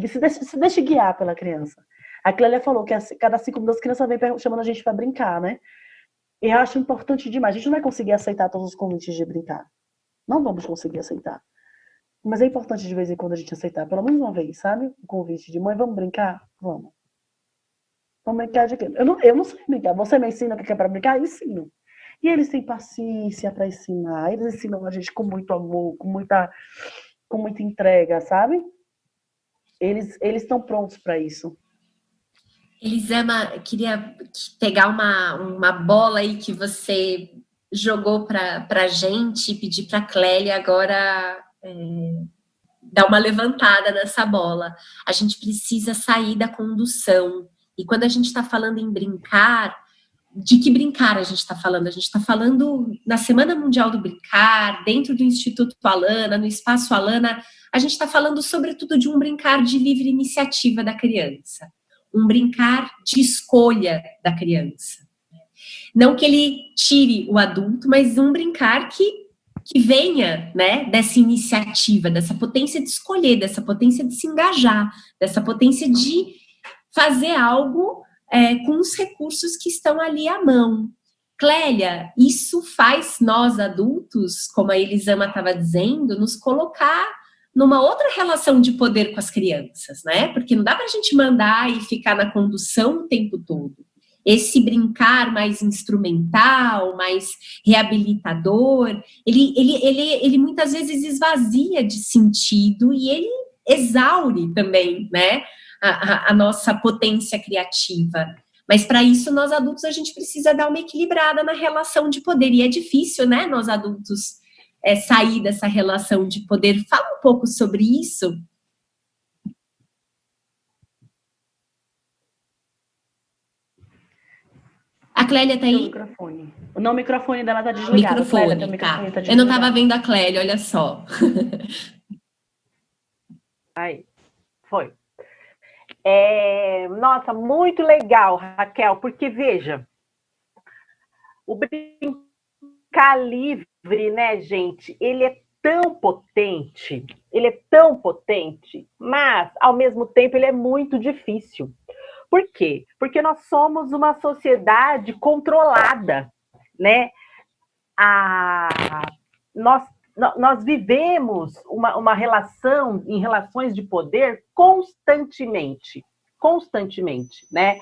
Se deixa guiar pela criança. A Clélia falou que cada 5 minutos a criança vem chamando a gente para brincar, né? E eu acho importante demais. A gente não vai conseguir aceitar todos os convites de brincar. Não vamos conseguir aceitar. Mas é importante de vez em quando a gente aceitar, pelo menos uma vez, sabe? O convite de mãe, vamos brincar? Vamos. Vamos brincar de quê? Eu não sei brincar. Você me ensina o que é para brincar? Eu ensino. E eles têm paciência para ensinar. Eles ensinam a gente com muito amor, com muita entrega, sabe? Eles estão prontos para isso.
Elisama, queria pegar uma bola aí que você jogou para a gente e pedir para a Clélia agora dar uma levantada nessa bola. A gente precisa sair da condução. E quando a gente está falando em brincar, de que brincar a gente está falando? A gente está falando na Semana Mundial do Brincar, dentro do Instituto Alana, no Espaço Alana, a gente está falando sobretudo de um brincar de livre iniciativa da criança, um brincar de escolha da criança. Não que ele tire o adulto, mas um brincar que venha, né, dessa iniciativa, dessa potência de escolher, dessa potência de se engajar, dessa potência de fazer algo com os recursos que estão ali à mão. Clélia, isso faz nós adultos, como a Elisama estava dizendo, nos colocar numa outra relação de poder com as crianças, né? Porque não dá para a gente mandar e ficar na condução o tempo todo. Esse brincar mais instrumental, mais reabilitador, ele muitas vezes esvazia de sentido e ele exaure também, né? A nossa potência criativa. Mas para isso, nós adultos, a gente precisa dar uma equilibrada na relação de poder. E é difícil, né, nós adultos, sair dessa relação de poder. Fala um pouco sobre isso. A Clélia tá aí?
O microfone. O microfone dela tá desligado.
Microfone,
Clélia,
tá.
Tá
Eu não estava vendo a Clélia, olha só.
Aí, foi. Nossa, muito legal, Raquel, porque, veja, o brincar livre, né, gente, ele é tão potente, mas, ao mesmo tempo, ele é muito difícil. Por quê? Porque nós somos uma sociedade controlada, né? Nós vivemos uma relação, em relações de poder, constantemente, né?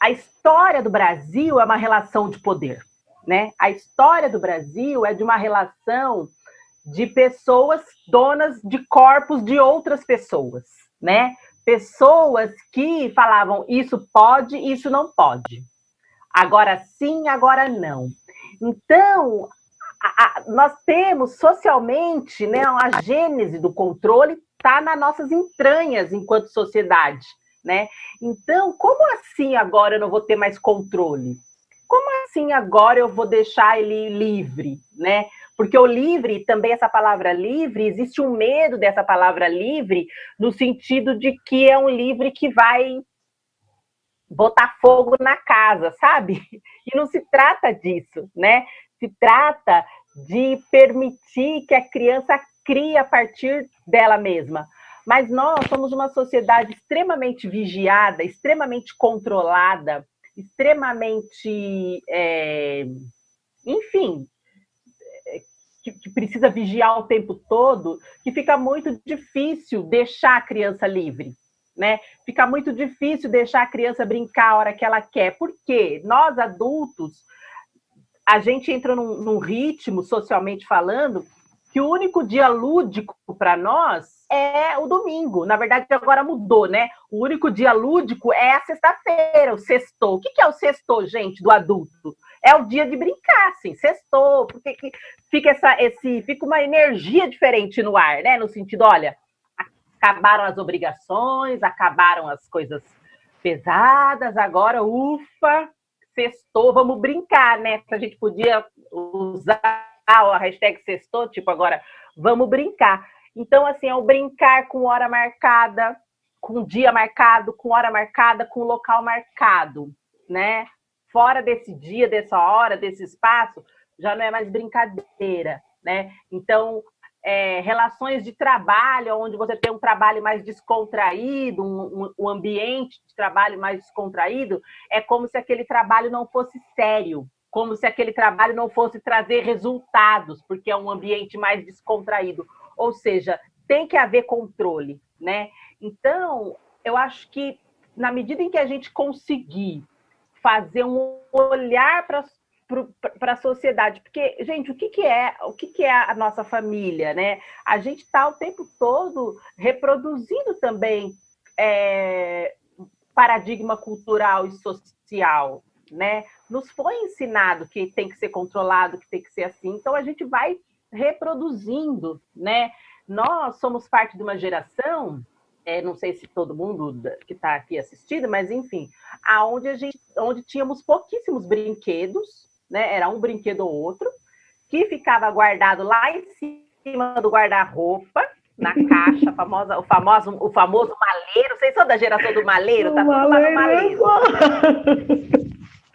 A história do Brasil é uma relação de poder, né? A história do Brasil é de uma relação de pessoas donas de corpos de outras pessoas, né? Pessoas que falavam isso pode, isso não pode. Agora sim, agora não. Então, nós temos socialmente, né, a gênese do controle está nas nossas entranhas enquanto sociedade, né? Então, como assim agora eu não vou ter mais controle? Como assim agora eu vou deixar ele livre, né? Porque o livre, também essa palavra livre, existe um medo dessa palavra livre, no sentido de que é um livre que vai botar fogo na casa, sabe? E não se trata disso, né? Se trata de permitir que a criança crie a partir dela mesma. Mas nós somos uma sociedade extremamente vigiada, extremamente controlada, extremamente, enfim, que precisa vigiar o tempo todo, que fica muito difícil deixar a criança livre, né? Fica muito difícil deixar a criança brincar a hora que ela quer. Por quê? Nós, adultos, a gente entra num ritmo, socialmente falando, que o único dia lúdico para nós é o domingo. Na verdade, agora mudou, né? O único dia lúdico é a sexta-feira, o sextou. O que é o sextou, gente, do adulto? É o dia de brincar, assim, sextou, porque fica fica uma energia diferente no ar, né? No sentido, olha, acabaram as obrigações, acabaram as coisas pesadas, agora, ufa, sextou, vamos brincar, né? A gente podia usar a hashtag sextou, tipo, agora, vamos brincar. Então, assim, é o brincar com hora marcada, com dia marcado, com hora marcada, com local marcado, né? Fora desse dia, dessa hora, desse espaço, já não é mais brincadeira, né? Então, relações de trabalho, onde você tem um trabalho mais descontraído, um ambiente de trabalho mais descontraído, é como se aquele trabalho não fosse sério, como se aquele trabalho não fosse trazer resultados, porque é um ambiente mais descontraído. Ou seja, tem que haver controle, né? Então, eu acho que na medida em que a gente conseguir fazer um olhar para a sociedade, porque, gente, o que é a nossa família, né? A gente está o tempo todo reproduzindo também paradigma cultural e social, né? Nos foi ensinado que tem que ser controlado, que tem que ser assim, então a gente vai reproduzindo, né? Nós somos parte de uma geração, não sei se todo mundo que está aqui assistindo, mas enfim, onde tínhamos pouquíssimos brinquedos, né? Era um brinquedo ou outro, que ficava guardado lá em cima do guarda-roupa, na caixa, o famoso maleiro. Vocês são da geração do maleiro? Tá tudo lá no maleiro.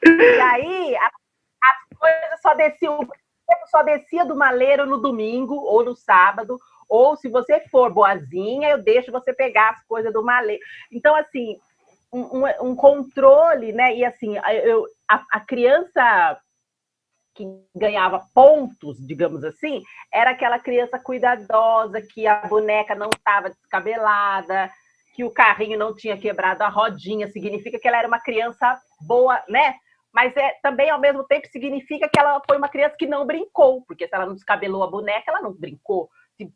E aí, as coisas só descia do maleiro no domingo ou no sábado, ou se você for boazinha, eu deixo você pegar as coisas do maleiro. Então, assim, um controle, né? E assim, a criança que ganhava pontos, digamos assim, era aquela criança cuidadosa, que a boneca não estava descabelada, que o carrinho não tinha quebrado a rodinha, significa que ela era uma criança boa, né? Mas também, ao mesmo tempo, significa que ela foi uma criança que não brincou, porque se ela não descabelou a boneca, ela não brincou.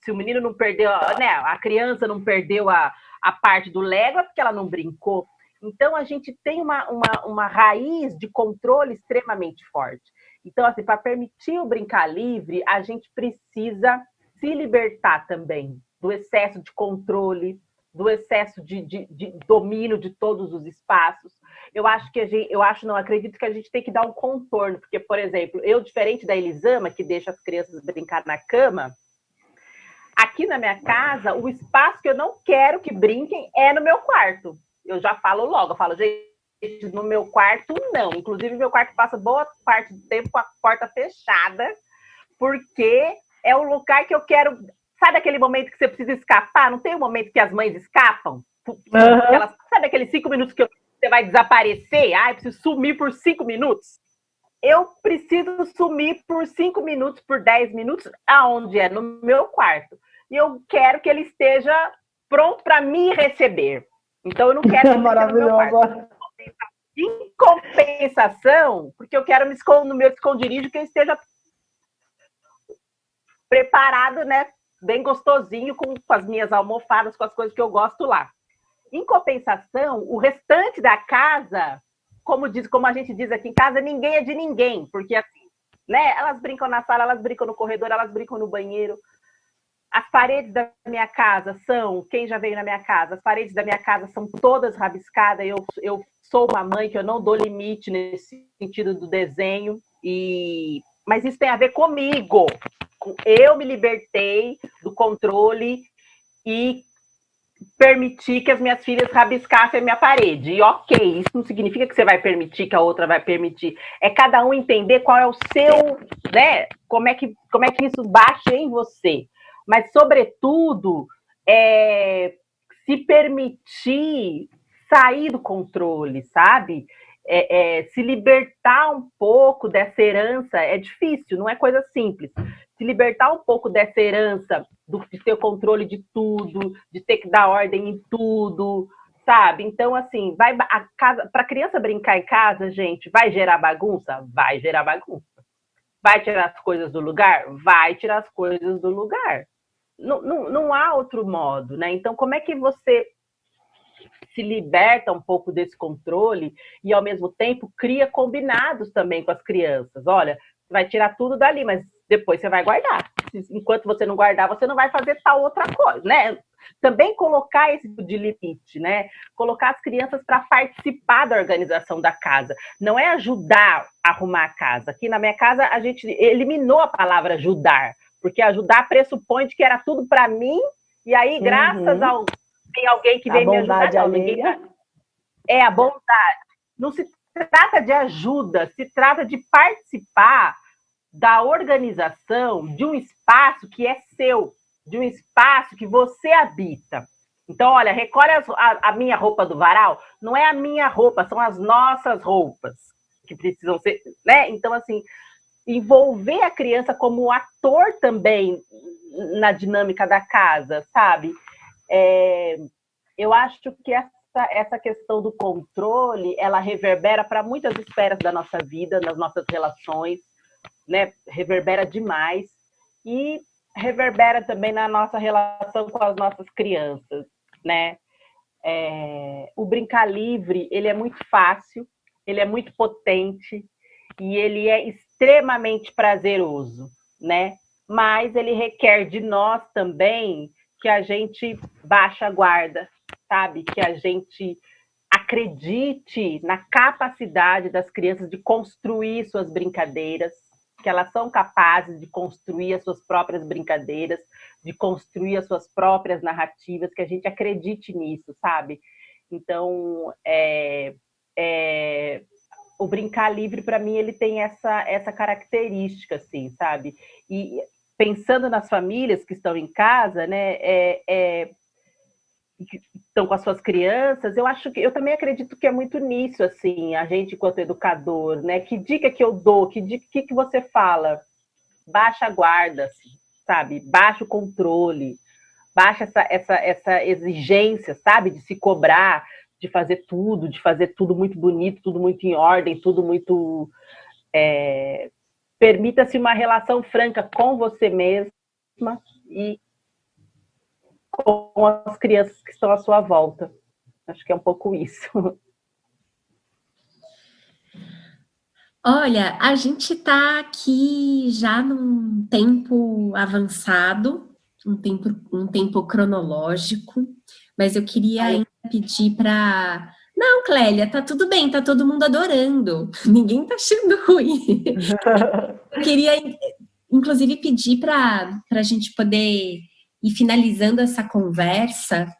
Se o menino não perdeu, né? A criança não perdeu a parte do Lego, é porque ela não brincou. Então, a gente tem uma raiz de controle extremamente forte. Então, assim, para permitir o brincar livre, a gente precisa se libertar também do excesso de controle, do excesso de domínio de todos os espaços. Não acredito que a gente tem que dar um contorno, porque, por exemplo, eu, diferente da Elisama, que deixa as crianças brincar na cama, aqui na minha casa, o espaço que eu não quero que brinquem é no meu quarto. Eu já falo logo, eu falo, gente, no meu quarto, não. Inclusive, meu quarto passa boa parte do tempo com a porta fechada, porque é o lugar que eu quero... Sabe aquele momento que você precisa escapar? Não tem um momento que as mães escapam? Sabe aqueles 5 minutos que você vai desaparecer? Eu preciso sumir por 5 minutos. Eu preciso sumir por 5 minutos, por 10 minutos, aonde é? No meu quarto. E eu quero que ele esteja pronto para me receber. Então, eu não quero que ele no meu quarto. Em compensação, porque eu quero no meu esconderijo que eu esteja preparado, né? Bem gostosinho, com as minhas almofadas, com as coisas que eu gosto lá. Em compensação, o restante da casa, como a gente diz aqui em casa, ninguém é de ninguém, porque assim, né? Elas brincam na sala, elas brincam no corredor, elas brincam no banheiro. As paredes da minha casa quem já veio na minha casa, as paredes da minha casa são todas rabiscadas, eu sou uma mãe que eu não dou limite nesse sentido do desenho, mas isso tem a ver comigo. Eu me libertei do controle e permiti que as minhas filhas rabiscassem a minha parede. E ok, isso não significa que você vai permitir, que a outra vai permitir. É cada um entender qual é o seu, né? Como é que isso bate em você. Mas, sobretudo, se permitir sair do controle, sabe? Se libertar um pouco dessa herança é difícil, não é coisa simples. se libertar um pouco dessa herança de ter o controle de tudo, de ter que dar ordem em tudo, sabe? Então, assim, para a criança brincar em casa, gente, vai gerar bagunça? Vai gerar bagunça. Vai tirar as coisas do lugar? Vai tirar as coisas do lugar. Não há outro modo, né? Então, como é que você se liberta um pouco desse controle e, ao mesmo tempo, cria combinados também com as crianças? Olha, vai tirar tudo dali, mas depois você vai guardar. Enquanto você não guardar, você não vai fazer tal outra coisa, né? Também colocar esse tipo de limite, né? Colocar as crianças para participar da organização da casa. Não é ajudar a arrumar a casa. Aqui na minha casa, a gente eliminou a palavra ajudar, porque ajudar pressupõe que era tudo para mim, e aí, graças ao tem alguém que vem me ajudar. Não, ninguém é a bondade. Não se trata de ajuda, se trata de participar da organização de um espaço que é seu, de um espaço que você habita. Então, olha, recolhe a minha roupa do varal, não é a minha roupa, são as nossas roupas que precisam ser, né? Então, assim, envolver a criança como ator também na dinâmica da casa, sabe? Eu acho que essa questão do controle, ela reverbera para muitas esferas da nossa vida, nas nossas relações, né? Reverbera demais e reverbera também na nossa relação com as nossas crianças, né? O brincar livre, ele é muito fácil, ele é muito potente e ele é extremamente prazeroso, né? Mas ele requer de nós também que a gente baixe a guarda, sabe? Que a gente acredite na capacidade das crianças de construir suas brincadeiras, que elas são capazes de construir as suas próprias brincadeiras, de construir as suas próprias narrativas, que a gente acredite nisso, sabe? Então, o brincar livre, para mim, ele tem essa característica, assim, sabe? E pensando nas famílias que estão em casa, né, que estão com as suas crianças, eu também acredito que é muito nisso, assim, a gente enquanto educador, né? Que dica que eu dou, que você fala? Baixa a guarda, assim, sabe? Baixa o controle, baixa essa exigência, sabe? De se cobrar, de fazer tudo muito bonito, tudo muito em ordem, tudo muito... Permita-se uma relação franca com você mesma e com as crianças que estão à sua volta. Acho que é um pouco isso.
Olha, a gente está aqui já num tempo avançado, um tempo cronológico, mas eu queria ainda pedir para... Não, Clélia, tá tudo bem, tá todo mundo adorando, ninguém tá achando ruim. Eu queria, inclusive, pedir para a gente poder ir finalizando essa conversa,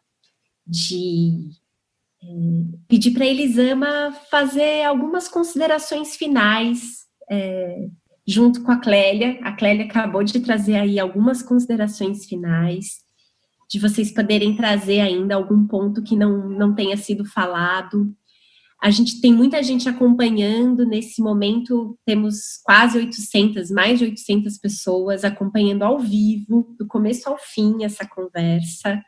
pedir para a Elisama fazer algumas considerações finais junto com a Clélia. A Clélia acabou de trazer aí algumas considerações finais, de vocês poderem trazer ainda algum ponto que não tenha sido falado. A gente tem muita gente acompanhando nesse momento, temos quase 800, mais de 800 pessoas acompanhando ao vivo, do começo ao fim, essa conversa.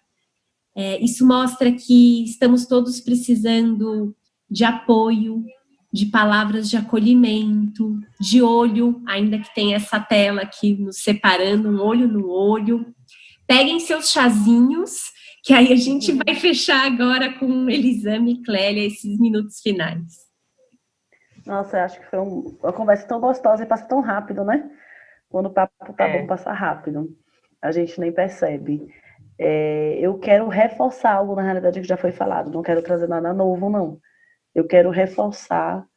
Isso mostra que estamos todos precisando de apoio, de palavras de acolhimento, de olho, ainda que tenha essa tela aqui nos separando, um olho no olho. Peguem seus chazinhos, que aí a gente vai fechar agora com Elisama e Clélia esses minutos finais.
Nossa, eu acho que foi uma conversa tão gostosa e passa tão rápido, né? Quando o papo tá bom, passa rápido. A gente nem percebe. Eu quero reforçar algo, na realidade, que já foi falado. Não quero trazer nada novo, não. Eu quero reforçar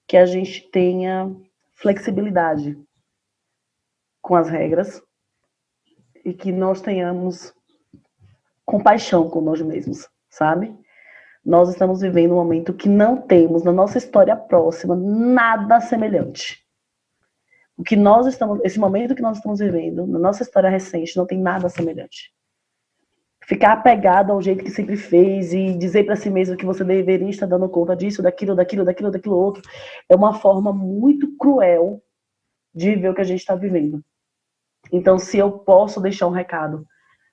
que a gente tenha flexibilidade com as regras e que nós tenhamos compaixão com nós mesmos, sabe? Nós estamos vivendo um momento que não temos, na nossa história próxima, nada semelhante. Esse momento que nós estamos vivendo, na nossa história recente, não tem nada semelhante. Ficar apegado ao jeito que sempre fez e dizer para si mesmo que você deveria estar dando conta disso, daquilo outro, é uma forma muito cruel de ver o que a gente está vivendo. Então, se eu posso deixar um recado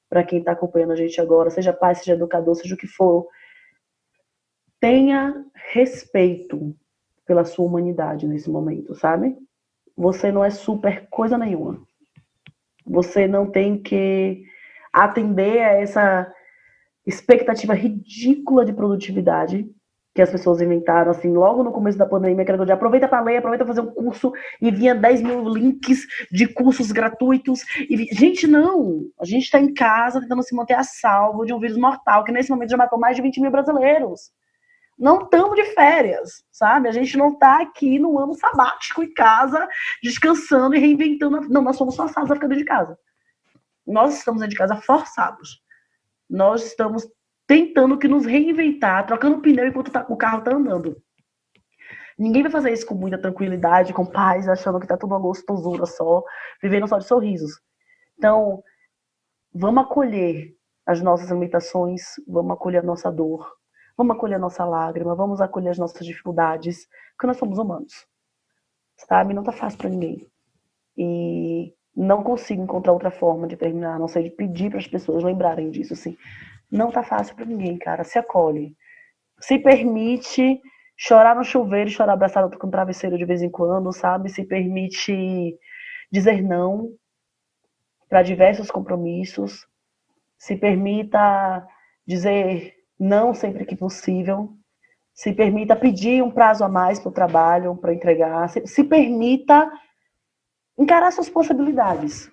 para quem está acompanhando a gente agora, seja pai, seja educador, seja o que for, tenha respeito pela sua humanidade nesse momento, sabe? Você não é super coisa nenhuma. Você não tem que atender a essa expectativa ridícula de produtividade que as pessoas inventaram, assim, logo no começo da pandemia, que era de aproveita para ler, aproveita para fazer um curso, e vinha 10 mil links de cursos gratuitos. Gente, não! A gente está em casa tentando se manter a salvo de um vírus mortal, que nesse momento já matou mais de 20 mil brasileiros. Não estamos de férias, sabe? A gente não está aqui no ano sabático em casa, descansando e reinventando. Não, nós somos forçados a ficar dentro de casa. Nós estamos dentro de casa forçados. Nós estamos tentando que nos reinventar, trocando pneu enquanto o carro está andando. Ninguém vai fazer isso com muita tranquilidade, com paz, achando que está tudo uma gostosura só, vivendo só de sorrisos. Então, vamos acolher as nossas limitações, vamos acolher a nossa dor, vamos acolher a nossa lágrima, vamos acolher as nossas dificuldades, porque nós somos humanos. Sabe? Não tá fácil para ninguém. E não consigo encontrar outra forma de terminar, a não ser de pedir para as pessoas lembrarem disso, assim. Não tá fácil para ninguém, cara. Se acolhe. Se permite chorar no chuveiro e chorar abraçado com o travesseiro de vez em quando, sabe? Se permite dizer não para diversos compromissos. Se permita dizer não sempre que possível. Se permita pedir um prazo a mais para o trabalho, para entregar. Se permita encarar suas possibilidades.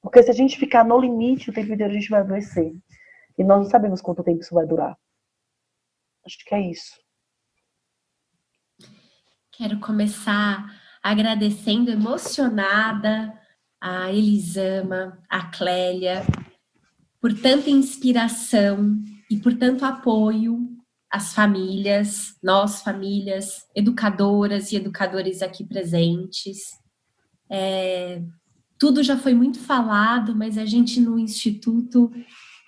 Porque se a gente ficar no limite o tempo inteiro, a gente vai adoecer. E nós não sabemos quanto tempo isso vai durar. Acho que é isso.
Quero começar agradecendo, emocionada, a Elisama, a Clélia, por tanta inspiração e por tanto apoio às famílias, nós famílias, educadoras e educadores aqui presentes. Tudo já foi muito falado, mas a gente no Instituto,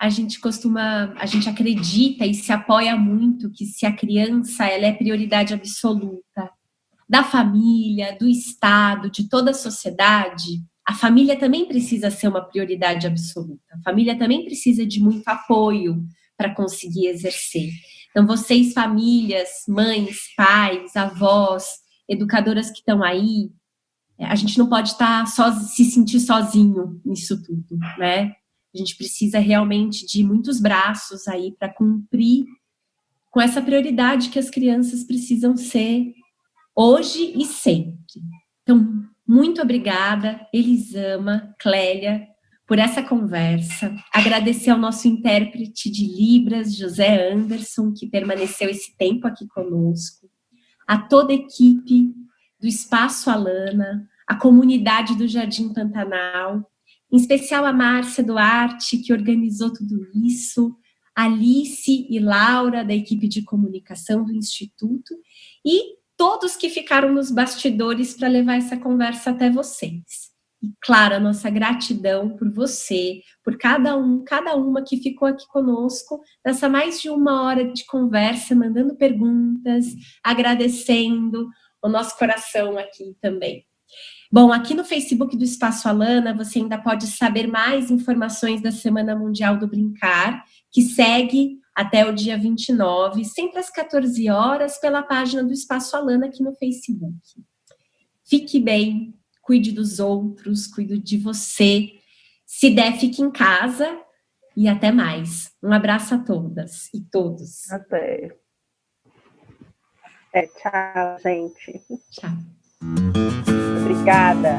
a gente acredita e se apoia muito que se a criança ela é prioridade absoluta da família, do Estado, de toda a sociedade, a família também precisa ser uma prioridade absoluta. A família também precisa de muito apoio para conseguir exercer. Então, vocês, famílias, mães, pais, avós, educadoras que estão aí, a gente não pode se sentir sozinho nisso tudo, né? A gente precisa realmente de muitos braços aí para cumprir com essa prioridade que as crianças precisam ser hoje e sempre. Então, muito obrigada, Elisama, Clélia, por essa conversa. Agradecer ao nosso intérprete de Libras, José Anderson, que permaneceu esse tempo aqui conosco. A toda a equipe do Espaço Alana, a comunidade do Jardim Pantanal, em especial a Márcia Duarte, que organizou tudo isso, Alice e Laura, da equipe de comunicação do Instituto, e todos que ficaram nos bastidores para levar essa conversa até vocês. E, claro, a nossa gratidão por você, por cada uma que ficou aqui conosco, nessa mais de uma hora de conversa, mandando perguntas, agradecendo o nosso coração aqui também. Bom, aqui no Facebook do Espaço Alana, você ainda pode saber mais informações da Semana Mundial do Brincar, que segue até o dia 29, sempre às 14 horas, pela página do Espaço Alana aqui no Facebook. Fique bem, cuide dos outros, cuide de você. Se der, fique em casa e até mais. Um abraço a todas e todos.
Até. Tchau, gente.
Tchau.
Obrigada.